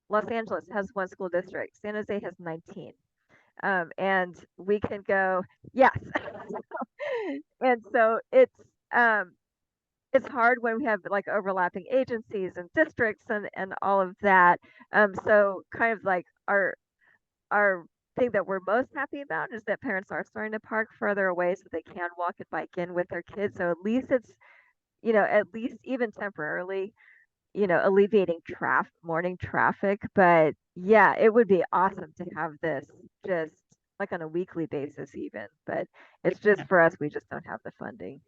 Los Angeles has one school district. San Jose has 19. And we can go, yes. And so it's hard when we have like overlapping agencies and districts and all of that. So kind of like our thing that we're most happy about is that parents are starting to park further away so they can walk and bike in with their kids. So at least it's, at least even temporarily, alleviating morning traffic. But yeah, it would be awesome to have this just like on a weekly basis even. But it's just for us, we just don't have the funding.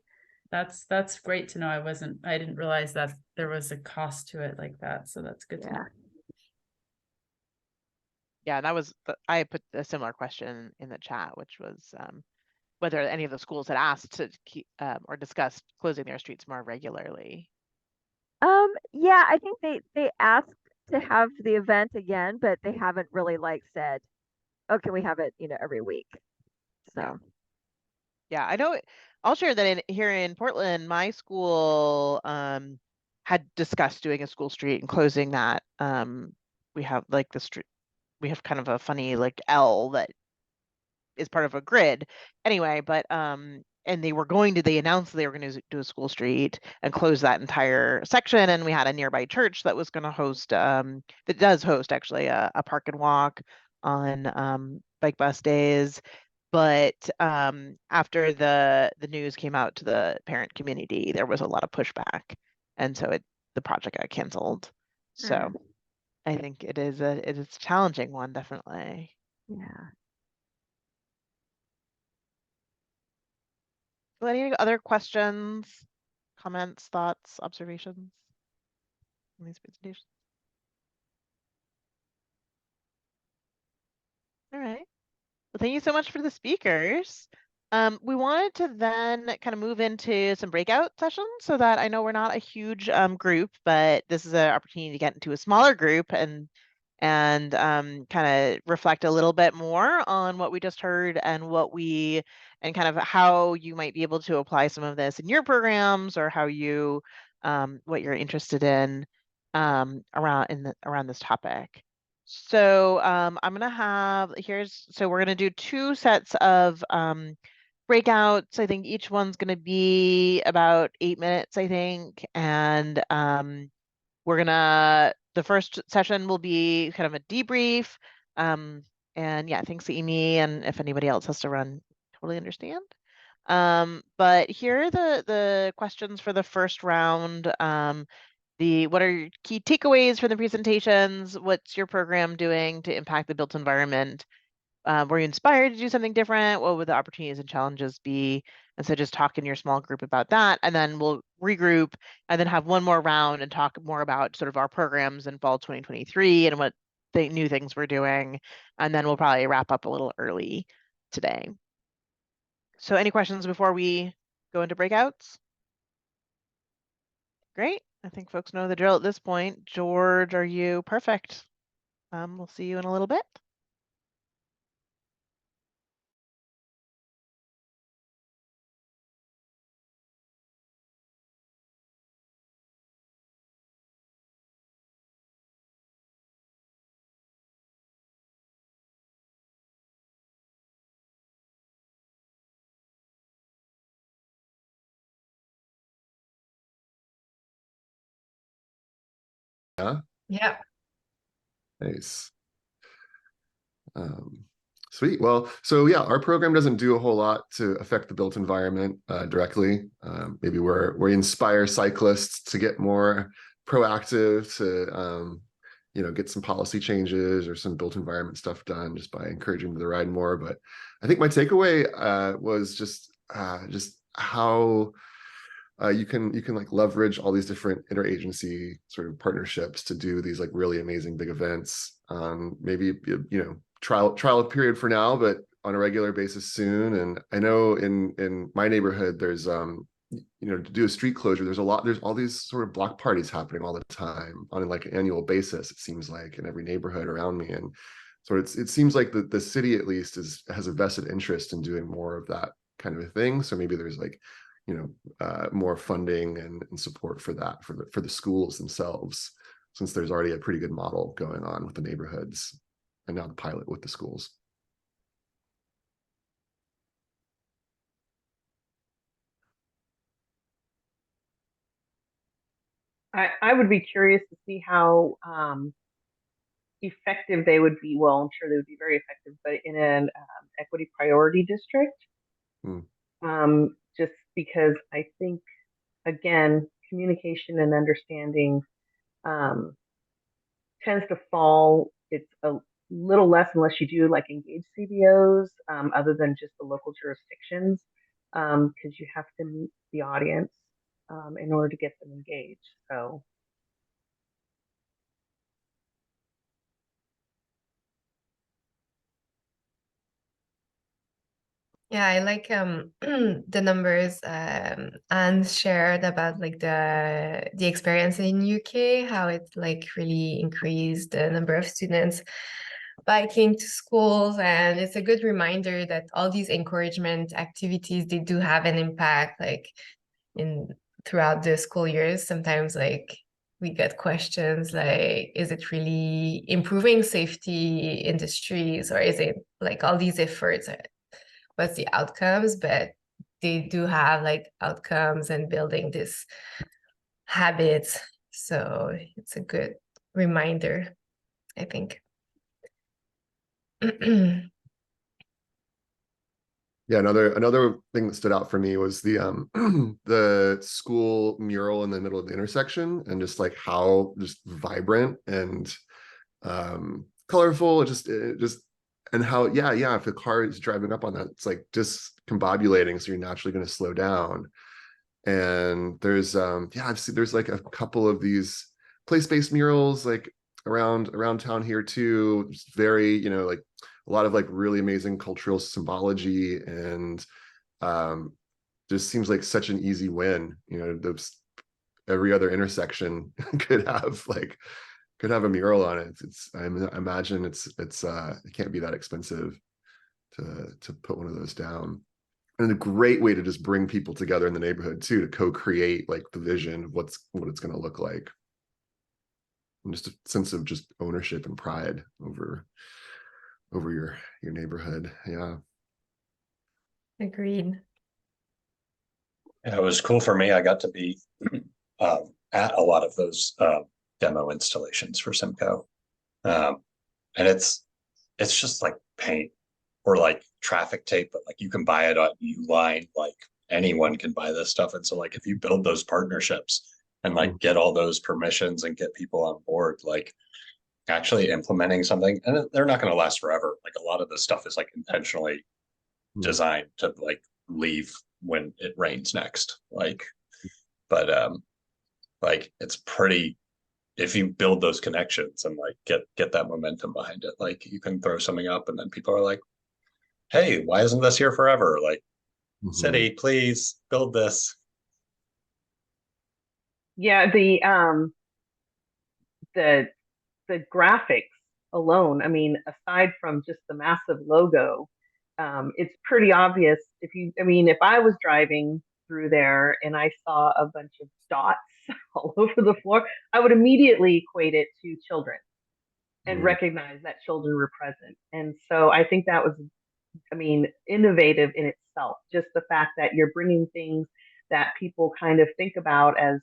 That's great to know. I didn't realize that there was a cost to it like that. So that's good to know. Yeah, I put a similar question in the chat, which was whether any of the schools had asked to keep or discussed closing their streets more regularly. Yeah, I think they asked to have the event again, but they haven't really like said, oh, can we have it, every week? So yeah, I know. I'll share that here in Portland, my school had discussed doing a school street and closing that. We have like the street, we have kind of a funny like L that is part of a grid anyway, but and they announced they were going to do a school street and close that entire section, and we had a nearby church that was going to host that does host actually a park and walk on bike bus days. But after the news came out to the parent community, there was a lot of pushback, and so the project got canceled. So I think it is a challenging one, definitely. Yeah. So any other questions, comments, thoughts, observations on these presentations? All right. Well, thank you so much for the speakers. We wanted to then kind of move into some breakout sessions so that I know we're not a huge group, but this is an opportunity to get into a smaller group and kind of reflect a little bit more on what we just heard and and kind of how you might be able to apply some of this in your programs or how you what you're interested in around this topic. So I'm gonna have so we're gonna do two sets of breakouts. I think each one's going to be about 8 minutes, I think. And the first session will be kind of a debrief. And yeah, thanks to Amy. And if anybody else has to run, totally understand. But here are the questions for the first round. What are your key takeaways from the presentations? What's your program doing to impact the built environment? Were you inspired to do something different? What would the opportunities and challenges be? And so just talk in your small group about that, and then we'll regroup and then have one more round and talk more about sort of our programs in fall 2023 and what the new things we're doing. And then we'll probably wrap up a little early today. So any questions before we go into breakouts? Great. I think folks know the drill at this point. George, are you perfect? We'll see you in a little bit. Yeah. Yeah. Nice. Sweet. Well, so yeah, our program doesn't do a whole lot to affect the built environment directly. Maybe we inspire cyclists to get more proactive, to get some policy changes or some built environment stuff done just by encouraging them to ride more. But I think my takeaway was just how you can like leverage all these different interagency sort of partnerships to do these like really amazing big events. Maybe trial period for now, but on a regular basis soon. And I know in my neighborhood there's to do a street closure, there's all these sort of block parties happening all the time on like an annual basis, it seems like, in every neighborhood around me. And so it seems like the city at least has a vested interest in doing more of that kind of a thing. So maybe there's like more funding and support for that for the schools themselves, since there's already a pretty good model going on with the neighborhoods and now the pilot with the schools. I would be curious to see how effective they would be. Well, I'm sure they would be very effective, but in an equity priority district. Just because I think, again, communication and understanding tends to fall. It's a little less unless you do like engage CBOs, other than just the local jurisdictions, because you have to meet the audience in order to get them engaged. So. Yeah, I like the numbers Anne shared about like the experience in UK, how it like really increased the number of students biking to schools. And it's a good reminder that all these encouragement activities, they do have an impact like in throughout the school years. Sometimes like we get questions like, is it really improving safety in the streets, or is it like all these efforts, what's the outcomes? But they do have like outcomes and building this habits. So it's a good reminder, I think. Yeah, another thing that stood out for me was the the school mural in the middle of the intersection, and just like how just vibrant and colorful it just and how if the car is driving up on that, it's like discombobulating, so you're naturally going to slow down. And there's I've seen there's like a couple of these place-based murals like around town here too, just very like a lot of like really amazing cultural symbology and just seems like such an easy win. You know, those every other intersection could have a mural on it. I imagine it can't be that expensive to put one of those down. And a great way to just bring people together in the neighborhood too, to co-create like the vision of what it's going to look like. And just a sense of just ownership and pride over your neighborhood. Yeah. Agreed. Yeah, it was cool for me. I got to be at a lot of those demo installations for Simcoe. And it's just like paint or like traffic tape, but like you can buy it on Uline, like anyone can buy this stuff. And so like if you build those partnerships and like get all those permissions and get people on board, like actually implementing something, and they're not going to last forever. Like a lot of this stuff is like intentionally designed to like leave when it rains next. But like it's pretty, if you build those connections and like get that momentum behind it, like you can throw something up and then people are like, hey, why isn't this here forever? Like, city, please build this. Yeah, the graphics alone, I mean, aside from just the massive logo, it's pretty obvious if I was driving through there and I saw a bunch of dots all over the floor, I would immediately equate it to children and recognize that children were present. And so I think that was, innovative in itself. Just the fact that you're bringing things that people kind of think about as,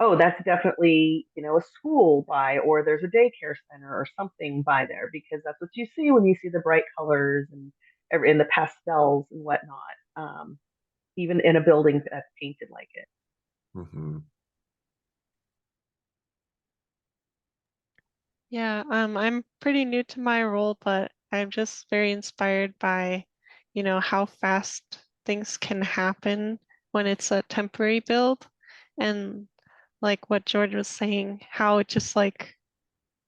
oh, that's definitely, a school by, or there's a daycare center or something by there, because that's what you see when you see the bright colors and in the pastels and whatnot, even in a building that's painted like it. Yeah, I'm pretty new to my role, but I'm just very inspired by, how fast things can happen when it's a temporary build. And like what George was saying, how it just like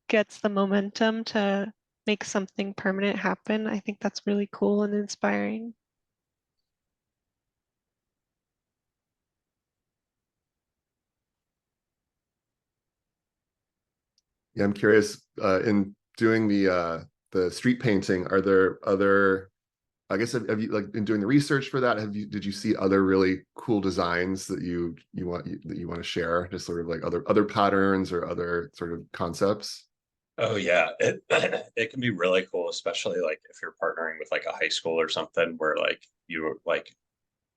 gets the momentum to make something permanent happen. I think that's really cool and inspiring. Yeah, I'm curious, in doing the street painting, are there other, I guess, have you like been doing the research for that? Did you see other really cool designs that you want to share? Just sort of like other patterns or other sort of concepts? Oh yeah, it it can be really cool, especially like if you're partnering with like a high school or something where like you like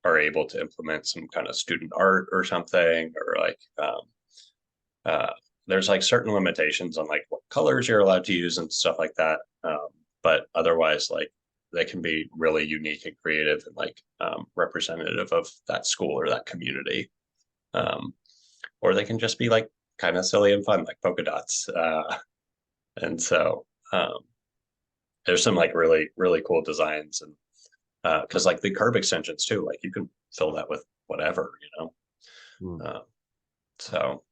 are able to implement some kind of student art or something, or like uh there's like certain limitations on like what colors you're allowed to use and stuff like that. But otherwise, like they can be really unique and creative and like representative of that school or that community. Or they can just be like kind of silly and fun, like polka dots. And so there's some like really, really cool designs, and because like the curb extensions too, like you can fill that with whatever, so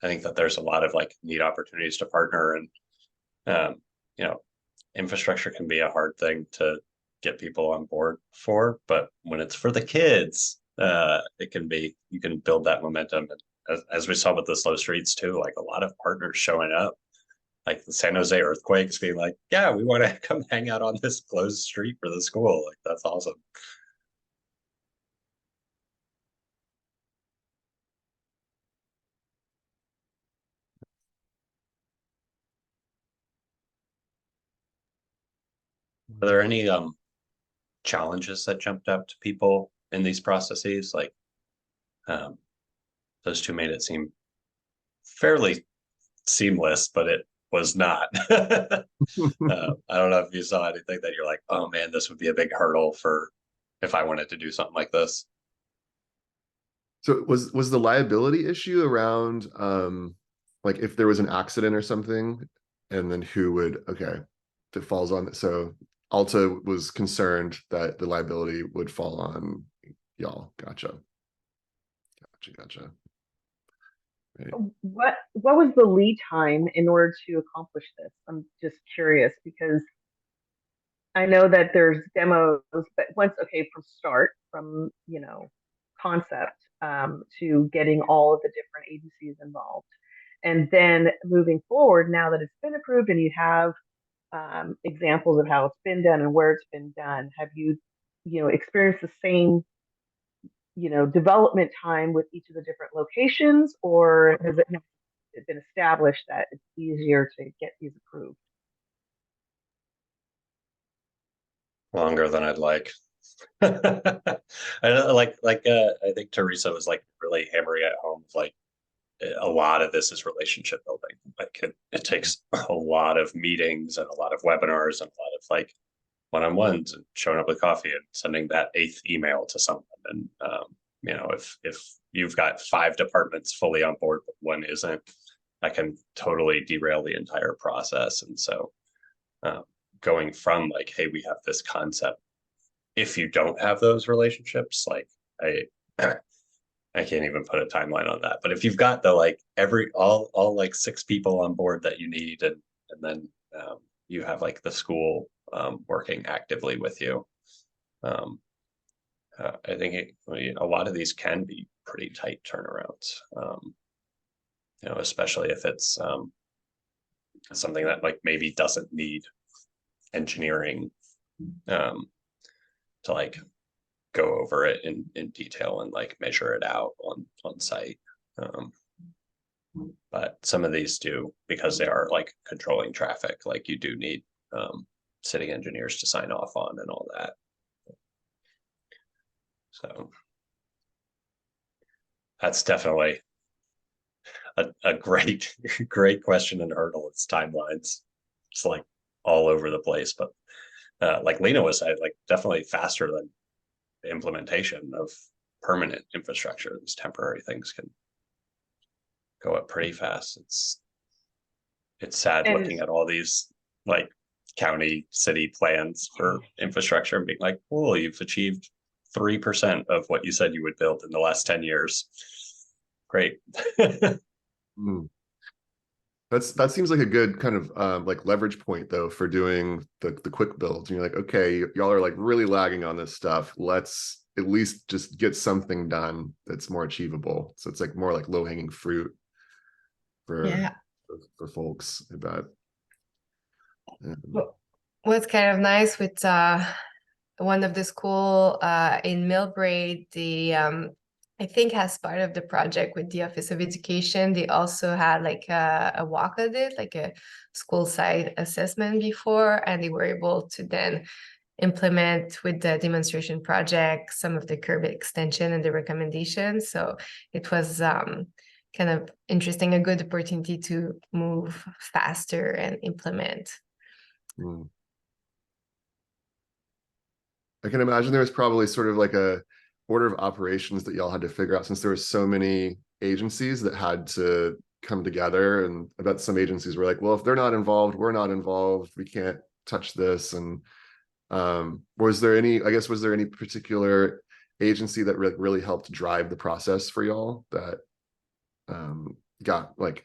I think that there's a lot of like neat opportunities to partner, and you know, infrastructure can be a hard thing to get people on board for, but when it's for the kids, it can be, you can build that momentum. And as we saw with the slow streets too, like a lot of partners showing up, like the San Jose earthquakes being like, yeah, we want to come hang out on this closed street for the school. Like that's awesome. Are there any challenges that jumped up to people in these processes? Like um, those two made it seem fairly seamless, but it was not. I don't know if you saw anything that you're like, oh man, this would be a big hurdle for if I wanted to do something like this. So was the liability issue around like if there was an accident or something, and then who would, okay, if it falls on, so Alta was concerned that the liability would fall on y'all. Gotcha. Right. What was the lead time in order to accomplish this? I'm just curious because I know that there's demos, but once, okay, from start, from, you know, concept to getting all of the different agencies involved. And then moving forward, now that it's been approved and you have examples of how it's been done and where it's been done, have you, you know, experienced the same, you know, development time with each of the different locations, or has it been established that it's easier to get these approved? Longer than I'd like. I don't I think Teresa was like really hammering at home like a lot of this is relationship building. Like it takes a lot of meetings and a lot of webinars and a lot of like one-on-ones and showing up with coffee and sending that 8th email to someone. And you know, if you've got 5 departments fully on board but one isn't, that can totally derail the entire process. And so going from like, hey, we have this concept, if you don't have those relationships, like I can't even put a timeline on that. But if you've got the like all like 6 people on board that you need, and then you have like the school working actively with you, I think a lot of these can be pretty tight turnarounds. You know, especially if it's something that like maybe doesn't need engineering to like go over it in detail and like measure it out on site. But some of these do, because they are like controlling traffic, like you do need city engineers to sign off on and all that. So that's definitely a great great question and hurdle. It's timelines. It's like all over the place, but like Lena was saying, like definitely faster than the implementation of permanent infrastructure. These temporary things can go up pretty fast. It's sad looking at all these like county city plans for infrastructure and being like, "Cool, you've achieved 3% of what you said you would build in the last 10 years. Great." That seems like a good kind of like leverage point though for doing the quick builds. And you're like, okay, y'all are like really lagging on this stuff. Let's at least just get something done that's more achievable. So it's like more like low hanging fruit for folks. I bet. What's kind of nice with one of the school in Millbrae, I think as part of the project with the Office of Education, they also had like a walk audit, like a school site assessment before, and they were able to then implement with the demonstration project some of the curb extension and the recommendations. So it was kind of interesting, a good opportunity to move faster and implement. I can imagine there was probably sort of like a order of operations that y'all had to figure out, since there were so many agencies that had to come together. And I bet some agencies were like, well, if they're not involved, we're not involved, we can't touch this. And was there any particular agency that really helped drive the process for y'all, that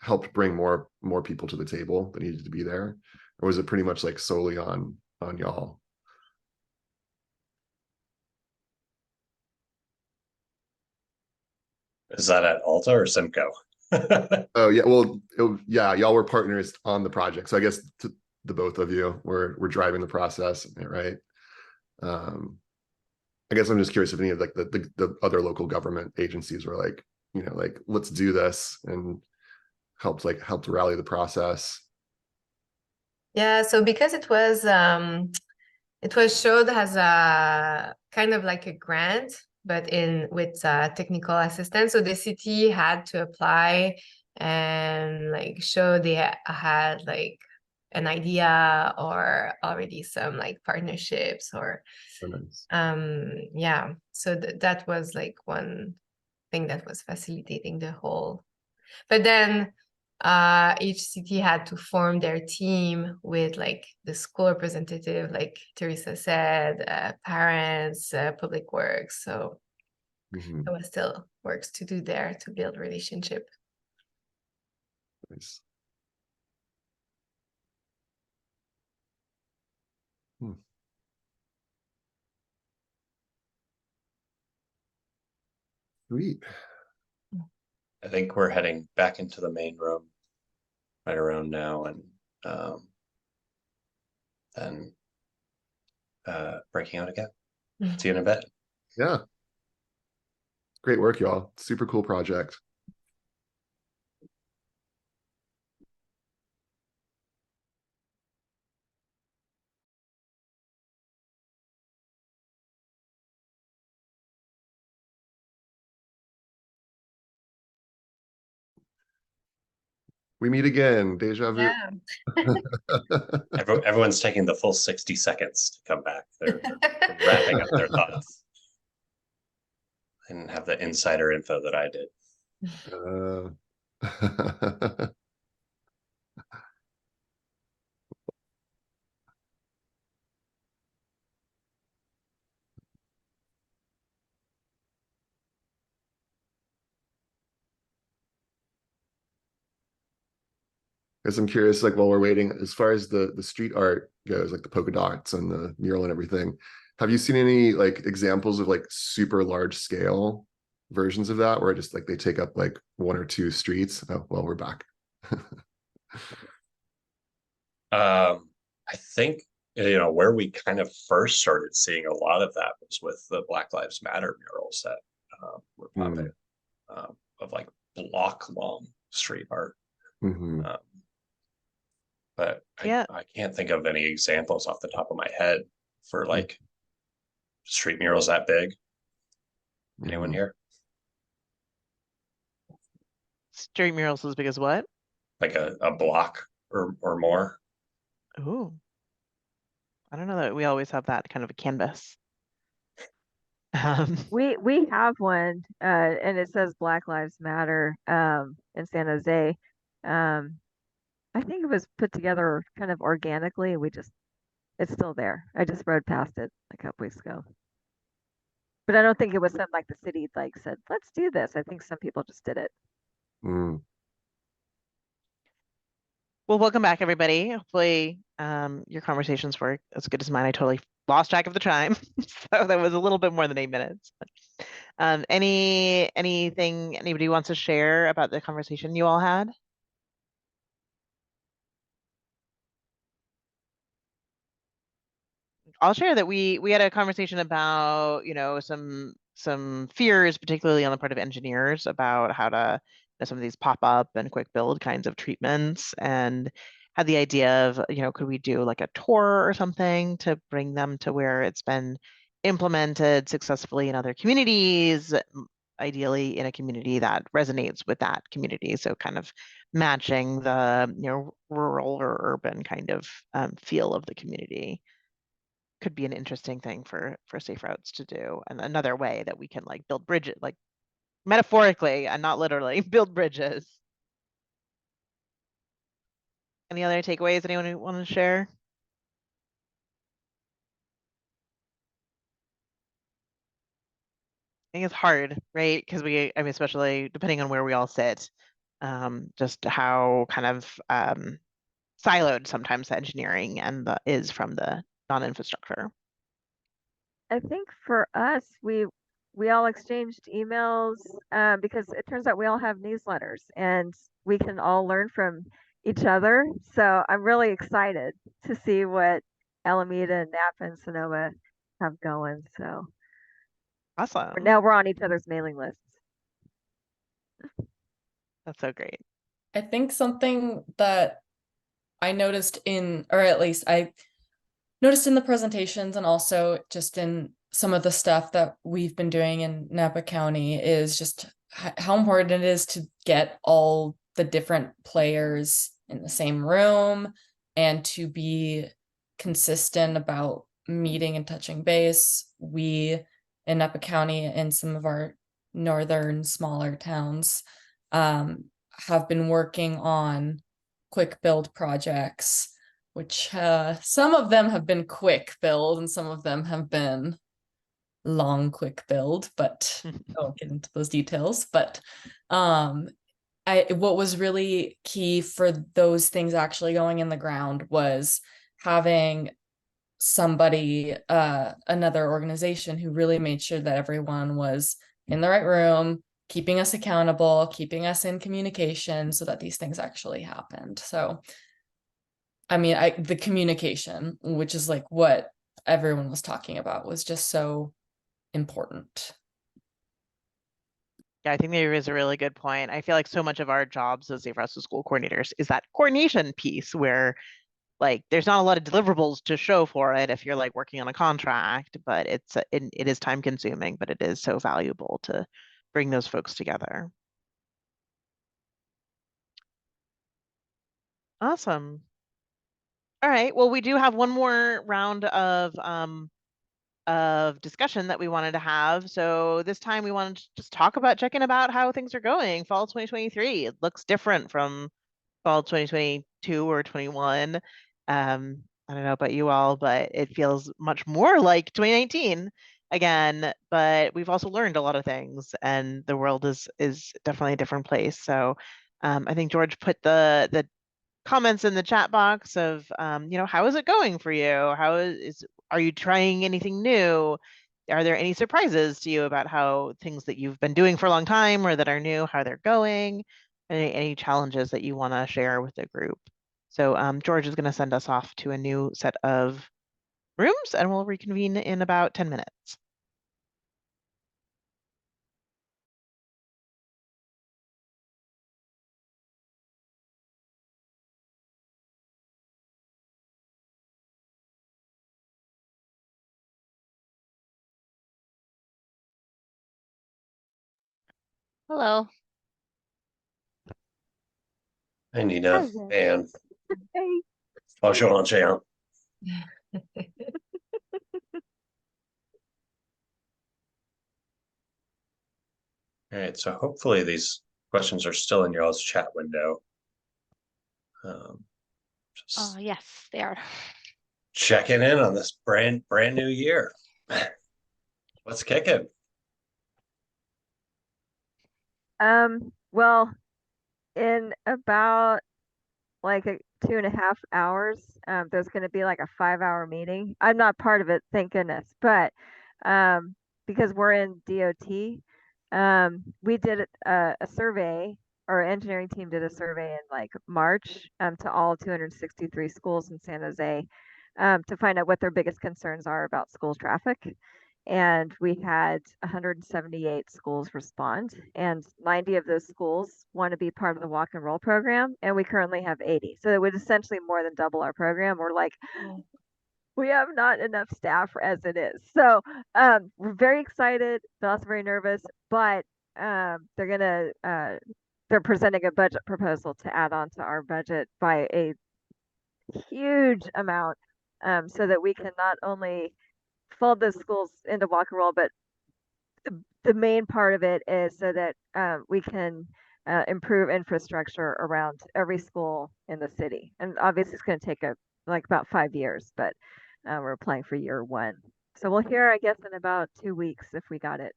helped bring more people to the table that needed to be there? Or was it pretty much like solely on y'all? Is that at Alta or Simcoe? Oh yeah, well, yeah, y'all were partners on the project, so I guess the both of you were driving the process, right? I guess I'm just curious if any of like the other local government agencies were like, you know, like, let's do this, and helped rally the process. Yeah, so because it was showed as a kind of like a grant, but with technical assistance. So the city had to apply and like show they had like an idea or already some like partnerships or yeah. So that was like one thing that was facilitating the whole. But then each city had to form their team with like the school representative, like Teresa said, parents, public works. So there was still works to do there to build relationship. Nice. Sweet. I think we're heading back into the main room right around now, and then breaking out again. See you in a bit. Yeah. Great work, y'all. Super cool project. We meet again, deja vu. Yeah. Everyone's taking the full 60 seconds to come back. They're wrapping up their thoughts. I didn't have the insider info that I did. Because I'm curious, like while we're waiting, as far as the street art goes, like the polka dots and the mural and everything, have you seen any like examples of like super large scale versions of that where just like they take up like one or two streets? Oh, well, we're back. I think, you know, where we kind of first started seeing a lot of that was with the Black Lives Matter murals that were popping of like block long street art. But I can't think of any examples off the top of my head for like street murals that big. Anyone here? Street murals as big as what? Like a block or more. Ooh. I don't know that we always have that kind of a canvas. We have one, and it says Black Lives Matter in San Jose. I think it was put together kind of organically. It's still there. I just rode past it a couple weeks ago. But I don't think it was something like the city like said, let's do this. I think some people just did it. Well, welcome back, everybody. Hopefully, your conversations were as good as mine. I totally lost track of the time, so that was a little bit more than 8 minutes. Anything anybody wants to share about the conversation you all had? I'll share that we had a conversation about, you know, some fears, particularly on the part of engineers, about how to, you know, some of these pop up and quick build kinds of treatments, and had the idea of, you know, could we do like a tour or something to bring them to where it's been implemented successfully in other communities, ideally in a community that resonates with that community. So kind of matching the, you know, rural or urban kind of feel of the community could be an interesting thing for Safe Routes to do, and another way that we can like build bridges, like metaphorically and not literally, build bridges. Any other takeaways anyone want to share? I think it's hard, right? Because I mean, especially depending on where we all sit, just how kind of siloed sometimes the engineering and is from the non-infrastructure. I think for us, we all exchanged emails because it turns out we all have newsletters and we can all learn from each other. So I'm really excited to see what Alameda, Napa, and Sonoma have going. So awesome. Now we're on each other's mailing lists. That's so great. I think something that I noticed or at least I noticed in the presentations and also just in some of the stuff that we've been doing in Napa County is just how important it is to get all the different players in the same room and to be consistent about meeting and touching base. We in Napa County and some of our northern smaller towns have been working on quick build projects, which some of them have been quick build and some of them have been long quick build, but I won't get into those details. But what was really key for those things actually going in the ground was having somebody, another organization who really made sure that everyone was in the right room, keeping us accountable, keeping us in communication so that these things actually happened. So, I mean, the communication, which is like what everyone was talking about, was just so important. Yeah, I think there is a really good point. I feel like so much of our jobs as Safe Routes to School coordinators is that coordination piece where like there's not a lot of deliverables to show for it if you're like working on a contract, but it is time consuming, but it is so valuable to bring those folks together. Awesome. All right. Well, we do have one more round of discussion that we wanted to have. So this time we wanted to just talk about checking about how things are going. Fall 2023. It looks different from fall 2022 or 21. I don't know about you all, but it feels much more like 2019 again. But we've also learned a lot of things, and the world is definitely a different place. So I think George put the comments in the chat box of how is it going for you? Are you trying anything new? Are there any surprises to you about how things that you've been doing for a long time or that are new, how they're going? Any challenges that you want to share with the group? So George is going to send us off to a new set of rooms and we'll reconvene in about 10 minutes. Hello. Hi, Nina. Hello. And Hey. bonjour, Jean. All right, so hopefully these questions are still in your all's chat window. Oh, yes, they are. Checking in on this brand new year. What's kicking? Well, in about like 2.5 hours, there's going to be like a 5-hour meeting. I'm not part of it, thank goodness, but because we're in DOT, we did a survey. Our engineering team did a survey in like March to all 263 schools in San Jose to find out what their biggest concerns are about school traffic. And we had 178 schools respond, and 90 of those schools want to be part of the walk and roll program, and we currently have 80. So it would essentially more than double our program. We're like, we have not enough staff as it is. So we're very excited, but also very nervous. But they're presenting a budget proposal to add on to our budget by a huge amount, so that we can not only fold those schools into walk and roll, but the main part of it is so that we can improve infrastructure around every school in the city. And obviously, it's going to take like about 5 years, but we're applying for year one. So we'll hear, I guess, in about 2 weeks if we got it.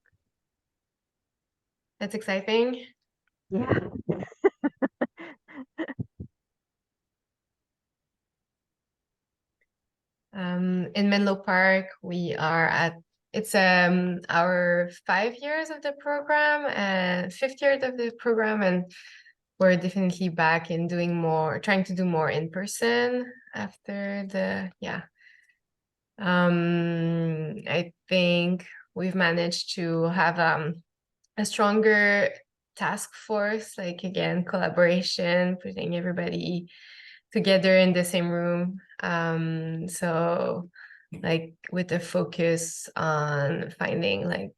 That's exciting. Yeah. In Menlo Park, we are at it's our 5 years of the program and 5th year of the program, and we're definitely back in trying to do more in person after I think we've managed to have a stronger task force, like again, collaboration, putting everybody together in the same room. So like with a focus on finding like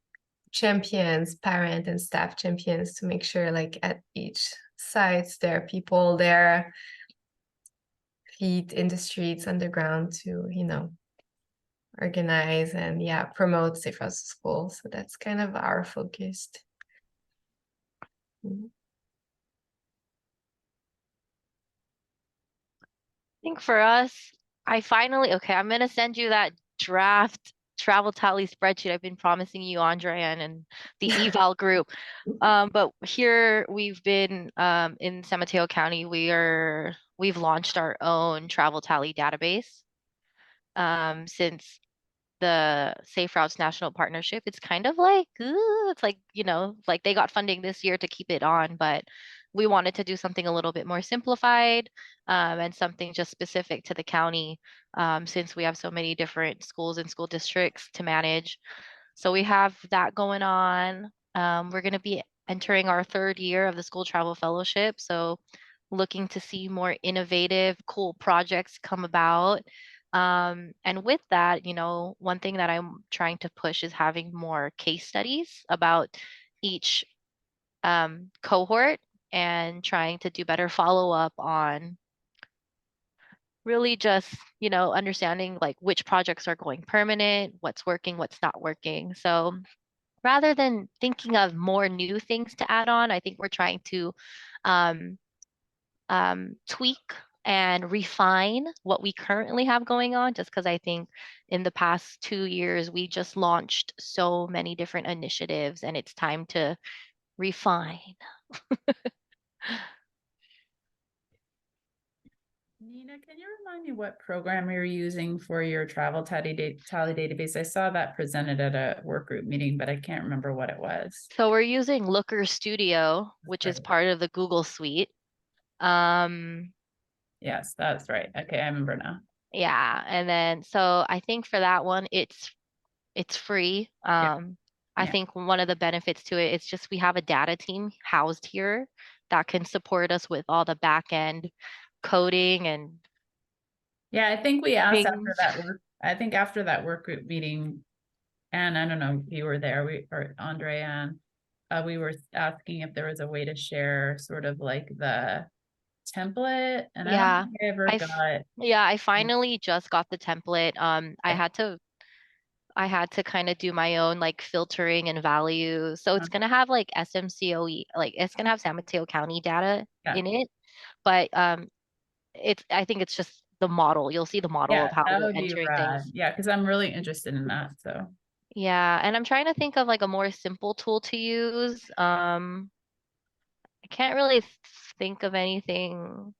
champions, parent and staff champions to make sure like at each sites there are people there, feet in the streets, underground to, organize and promote safe routes to school. So that's kind of our focus. Think for us, I'm going to send you that draft travel tally spreadsheet I've been promising you, Andrea, and the eval group. But here we've been in San Mateo County, we've launched our own travel tally database since the Safe Routes National Partnership, it's kind of like, ooh, it's like, you know, like they got funding this year to keep it on, but we wanted to do something a little bit more simplified, and something just specific to the county, since we have so many different schools and school districts to manage. So we have that going on. We're going to be entering our 3rd year of the School Travel Fellowship. So looking to see more innovative, cool projects come about. And with that, you know, one thing that I'm trying to push is having more case studies about each cohort, and trying to do better follow up on really just, you know, understanding like which projects are going permanent, what's working, what's not working. So rather than thinking of more new things to add on, I think we're trying to um, tweak and refine what we currently have going on, just because I think in the past 2 years, we just launched so many different initiatives and it's time to refine. Nina, can you remind me what program you're using for your travel tally database? I saw that presented at a work group meeting, but I can't remember what it was. So we're using Looker Studio, which is part of the Google Suite. Yes, that's right. Okay, I remember now. Yeah, and then so I think for that one, it's free. I Yeah. think one of the benefits to it is just we have a data team housed here that can support us with all the back end coding and Yeah, I think we asked after things. that work. I think after that work group meeting, and I don't know if you were there, or Andre, and we were asking if there was a way to share sort of like the template, and I don't Yeah, think I ever got. yeah, I finally just got the template. I had to kind of do my own like filtering and values. So it's gonna have like SMCOE, like it's gonna have San Mateo County data Yeah. in it, but I think it's just the model. You'll see the model Yeah, of how that we're would be entering rad. things. Yeah, because I'm really interested in that. So Yeah, and I'm trying to think of like a more simple tool to use. I can't really think of anything.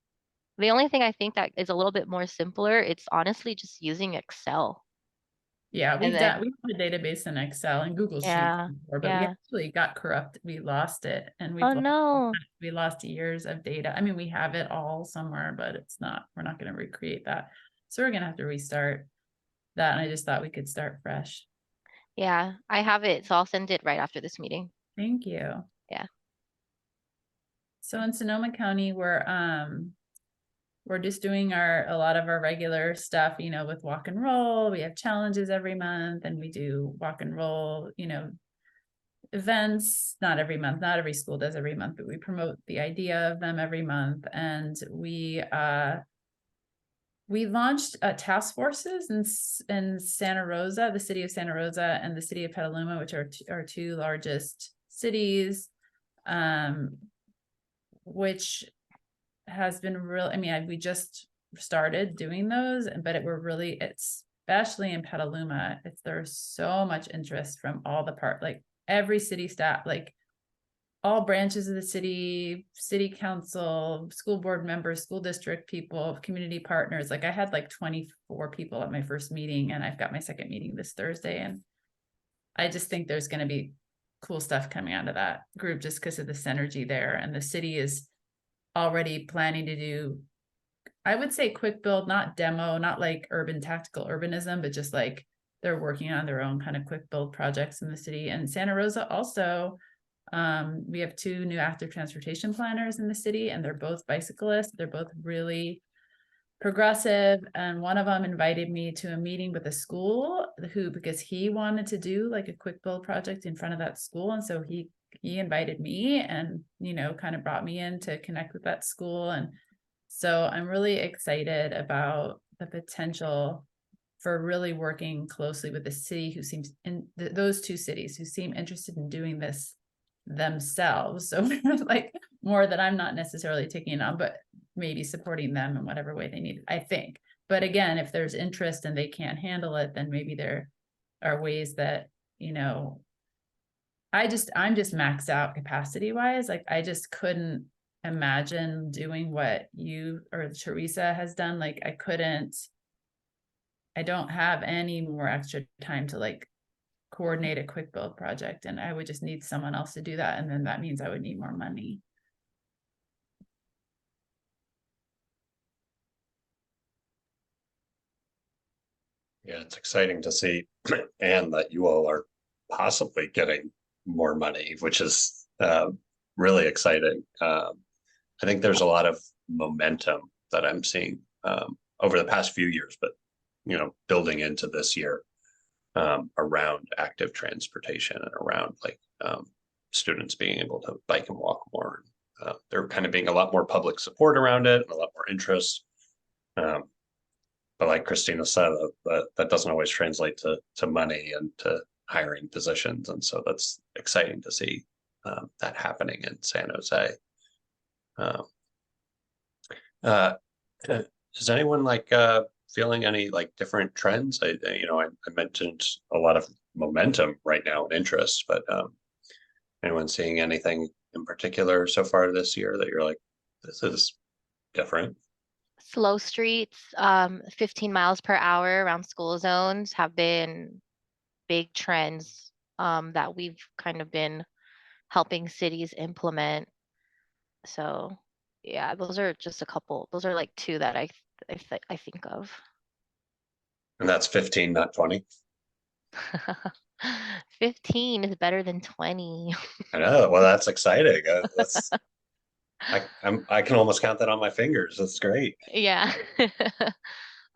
The only thing I think that is a little bit more simpler, it's honestly just using Excel. yeah, And we then, have a database in Excel and Google Sheets yeah, before, but we yeah. actually got corrupted. We lost it, and Oh no. we lost years of data. I mean, we have it all somewhere, but we're not going to recreate that. So we're going to have to restart that. And I just thought we could start fresh. Yeah, I have it, so I'll send it right after this meeting. Thank you. Yeah. So in Sonoma County, we're just doing a lot of our regular stuff, you know, with walk and roll. We have challenges every month, and we do walk and roll, you know, events, not every month, not every school does every month, but we promote the idea of them every month. And we launched task forces in Santa Rosa, the city of Santa Rosa, and the city of Petaluma, which are our 2 largest cities, which has been real. I mean, we just started doing those, but especially in Petaluma, there's so much interest from all the like every city staff, like all branches of the city council, school board members, school district people, community partners. Like I had like 24 people at my first meeting, and I've got my second meeting this Thursday. And I just think there's going to be cool stuff coming out of that group just because of the synergy there. And the city is already planning to do, I would say, quick build, not demo, not like urban tactical urbanism, but just like they're working on their own kind of quick build projects in the city. And Santa Rosa also, we have 2 new active transportation planners in the city, and they're both bicyclists. They're both really progressive, and one of them invited me to a meeting with a school because he wanted to do like a quick build project in front of that school, and so he invited me, and you know, kind of brought me in to connect with that school. And so I'm really excited about the potential for really working closely with the city, who seems in those 2 cities who seem interested in doing this themselves. So like more that I'm not necessarily taking on, but maybe supporting them in whatever way they need, I think. But again, if there's interest and they can't handle it, then maybe there are ways that, you know, I'm just maxed out capacity wise. Like I just couldn't imagine doing what you or Teresa has done. Like I I don't have any more extra time to like coordinate a quick build project, and I would just need someone else to do that, and then that means I would need more money. Yeah, it's exciting to see, and that you all are possibly getting more money, which is really exciting. I think there's a lot of momentum that I'm seeing over the past few years, but building into this year around active transportation and around like students being able to bike and walk more. There kind of being a lot more public support around it and a lot more interest. But like Christina said, that doesn't always translate to money and to hiring positions. And so that's exciting to see that happening in San Jose. Is anyone like feeling any like different trends? I mentioned a lot of momentum right now and interest, but anyone seeing anything in particular so far this year that you're like, this is different? Slow streets, 15 miles per hour around school zones have been big trends that we've kind of been helping cities implement. So yeah, those are just a couple. Those are like two that I think of. And that's 15, not 20. 15 is better than 20. I know. Well, that's exciting. I can almost count that on my fingers. That's great. Yeah.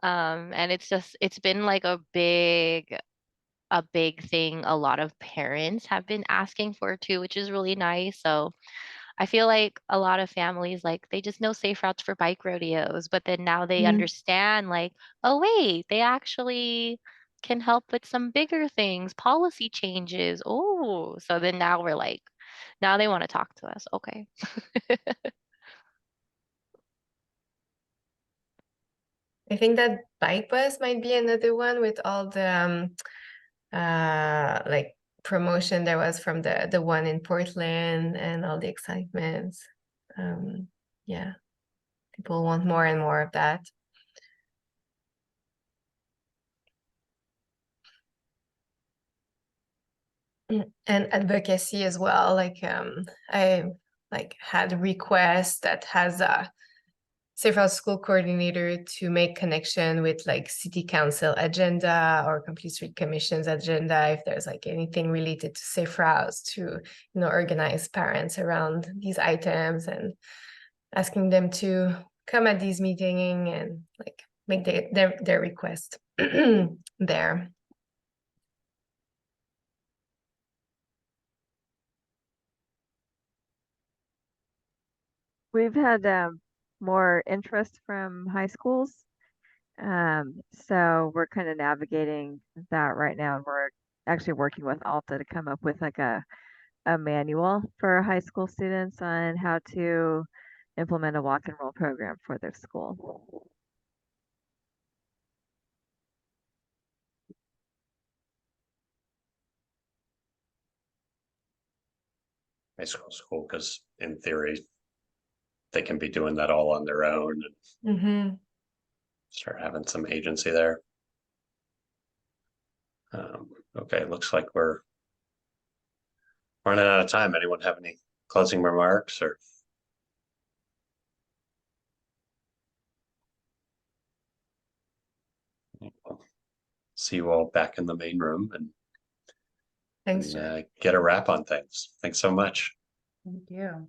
And it's been like a big thing a lot of parents have been asking for too, which is really nice. So I feel like a lot of families, like they just know safe routes for bike rodeos, but then now they understand like, oh wait, they actually can help with some bigger things, policy changes. Oh, so then now we're like, now they want to talk to us. Okay. I think that bike bus might be another one with all the like promotion there was from the one in Portland and all the excitement. Yeah, people want more and more of that. And advocacy as well. Like I like had a request that has a Safe Route School coordinator to make connection with like city council agenda or complete street commission's agenda if there's like anything related to safe routes to organize parents around these items and asking them to come at these meetings and like make their request there. We've had more interest from high schools. So we're kind of navigating that right now. And we're actually working with Alta to come up with like a manual for high school students on how to implement a walk and roll program for their school. High school, because in theory, they can be doing that all on their own and start having some agency there. Okay, looks like we're running out of time. Anyone have any closing remarks or? See you all back in the main room and Thanks, get a wrap on things. Thanks so much. Thank you.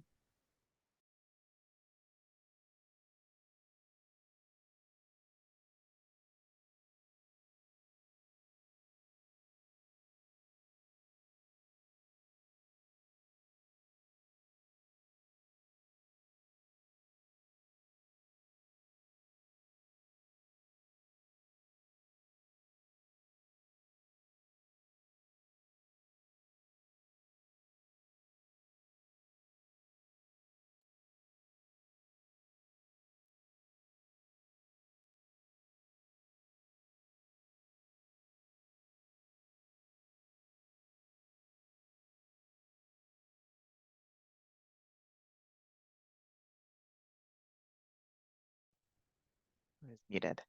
was muted.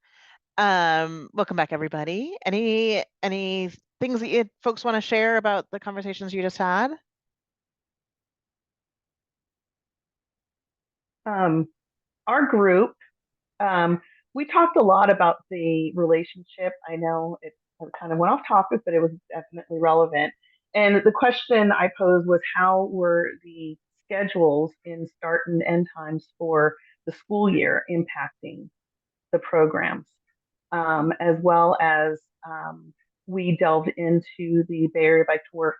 Welcome back, everybody. Any things that you folks want to share about the conversations you just had? Our group, we talked a lot about the relationship. I know it kind of went off topic, but it was definitely relevant. And the question I posed was, how were the schedules in start and end times for the school year impacting the programs? As well as we delved into the Bay Area Bike to Work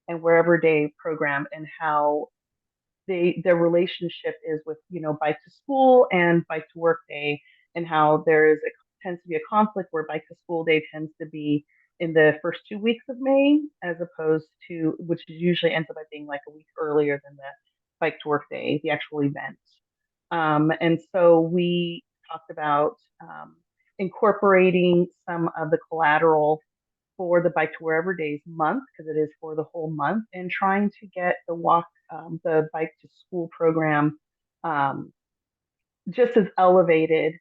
and Wherever Day program and how their relationship is with bike to school and bike to work day, and how tends to be a conflict where bike to school day tends to be in the first 2 weeks of May, as opposed to, which usually ends up being like a week earlier than the bike to work day, the actual event. And so we talked about incorporating some of the collateral for the Bike to Wherever Days month, because it is for the whole month, and trying to get the Bike to School program just as elevated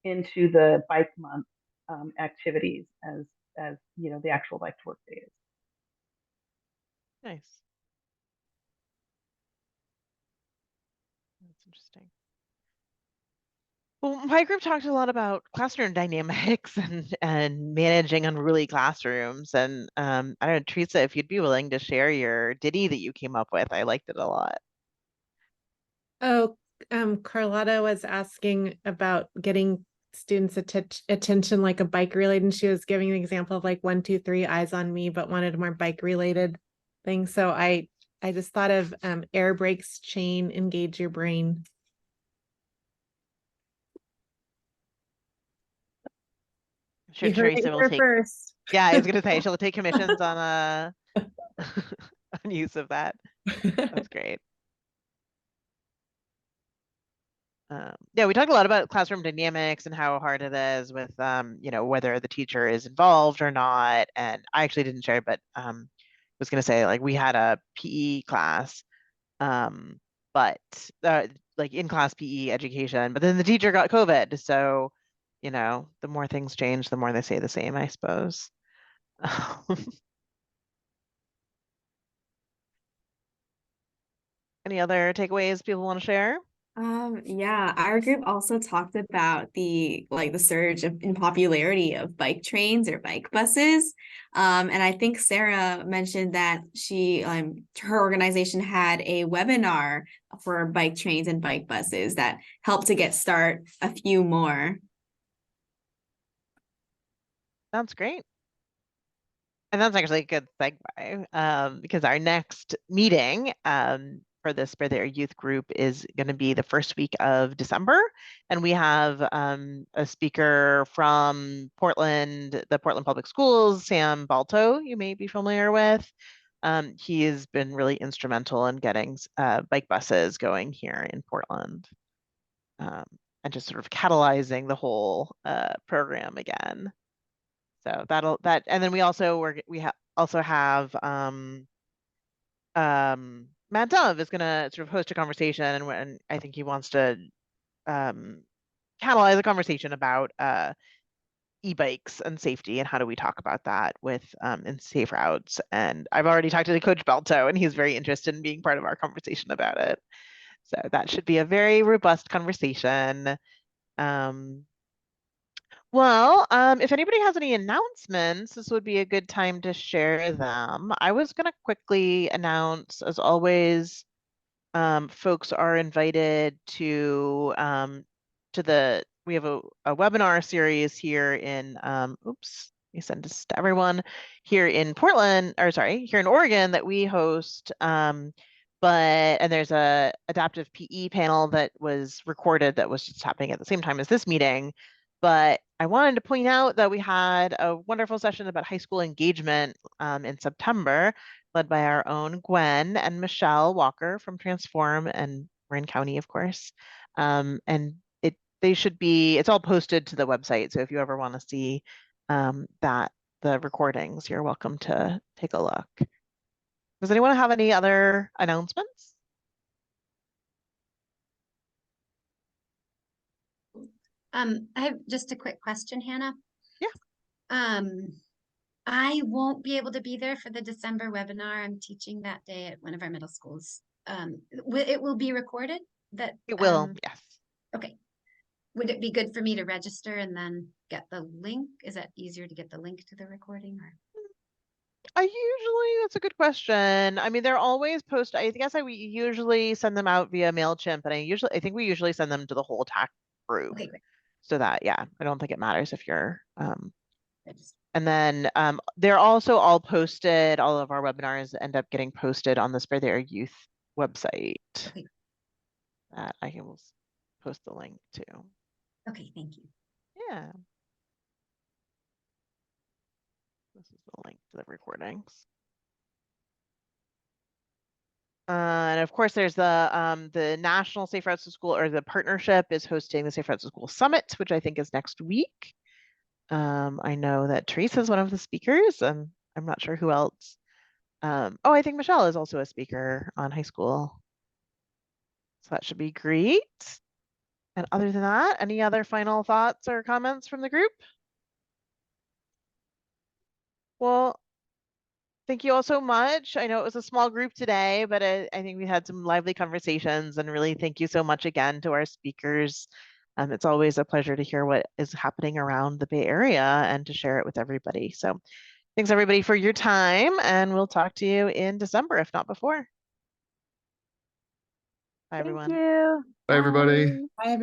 into the bike month activities as the actual Bike to Work Day is. Nice. That's interesting. Well, my group talked a lot about classroom dynamics and managing unruly classrooms. And I don't know, Teresa, if you'd be willing to share your ditty that you came up with, I liked it a lot. Oh, Carlotta was asking about getting students' attention like a bike related, and she was giving an example of like 1, 2, 3 eyes on me, but wanted a more bike related thing. So I just thought of air brakes, chain, engage your brain. I'm sure You heard it Teresa will here take. first. Yeah, I was gonna say she'll take commissions on on use of that. That's great. Yeah, we talked a lot about classroom dynamics and how hard it is with whether the teacher is involved or not. And I actually didn't share, but was gonna say, like, we had a PE class, but like in-class PE education, but then the teacher got COVID. So, the more things change, the more they stay the same, I suppose. Any other takeaways people want to share? Yeah, our group also talked about the surge in popularity of bike trains or bike buses. And I think Sarah mentioned that her organization had a webinar for bike trains and bike buses that helped to start a few more. Sounds great. And that's actually a good segue, because our next meeting for their youth group is going to be the first week of December. And we have a speaker from Portland, the Portland Public Schools, Sam Balto, you may be familiar with. He has been really instrumental in getting bike buses going here in Portland, and just sort of catalyzing the whole program again. So and then we also also have Matt Dove is gonna sort of host a conversation, and I think he wants to catalyze a conversation about e-bikes and safety, and how do we talk about that with in safe routes. And I've already talked to Coach Balto, and he's very interested in being part of our conversation about it. So that should be a very robust conversation. Well, if anybody has any announcements, this would be a good time to share them. I was going to quickly announce, as always, folks are invited to we have a webinar series here in, oops, let me send this to everyone, here in Portland, or sorry, here in Oregon, that we host. And there's a adaptive PE panel that was recorded that was just happening at the same time as this meeting. But I wanted to point out that we had a wonderful session about high school engagement in September, led by our own Gwen and Michelle Walker from Transform and Marin County, of course. And it's all posted to the website. So if you ever want to see the recordings, you're welcome to take a look. Does anyone have any other announcements? I have just a quick question, Hannah. Yeah. I won't be able to be there for the December webinar. I'm teaching that day at one of our middle schools. It will be recorded? That It will, yes. Okay. Would it be good for me to register and then get the link? Is that easier to get the link to the recording or? That's a good question. I mean, they're always I guess we usually send them out via MailChimp, and I think we usually send them to the whole TAC group. Okay, great. So that, yeah, I don't think it matters if you're, and then they're also all posted, all of our webinars end up getting posted on the Spare Their Youth website. Okay. That I can post the link to. Okay, thank you. Yeah. This is the link to the recordings. And of course, there's the National Safe Routes to School, or the partnership is hosting the Safe Routes to School Summit, which I think is next week. I know that Teresa is one of the speakers, and I'm not sure who else. Oh, I think Michelle is also a speaker on high school. So that should be great. And other than that, any other final thoughts or comments from the group? Well, thank you all so much. I know it was a small group today, but I think we had some lively conversations, and really thank you so much again to our speakers. It's always a pleasure to hear what is happening around the Bay Area and to share it with everybody. So thanks everybody for your time, and we'll talk to you in December, if not before. Bye, everyone. Thank you. Bye, everybody. Bye. Bye, everyone.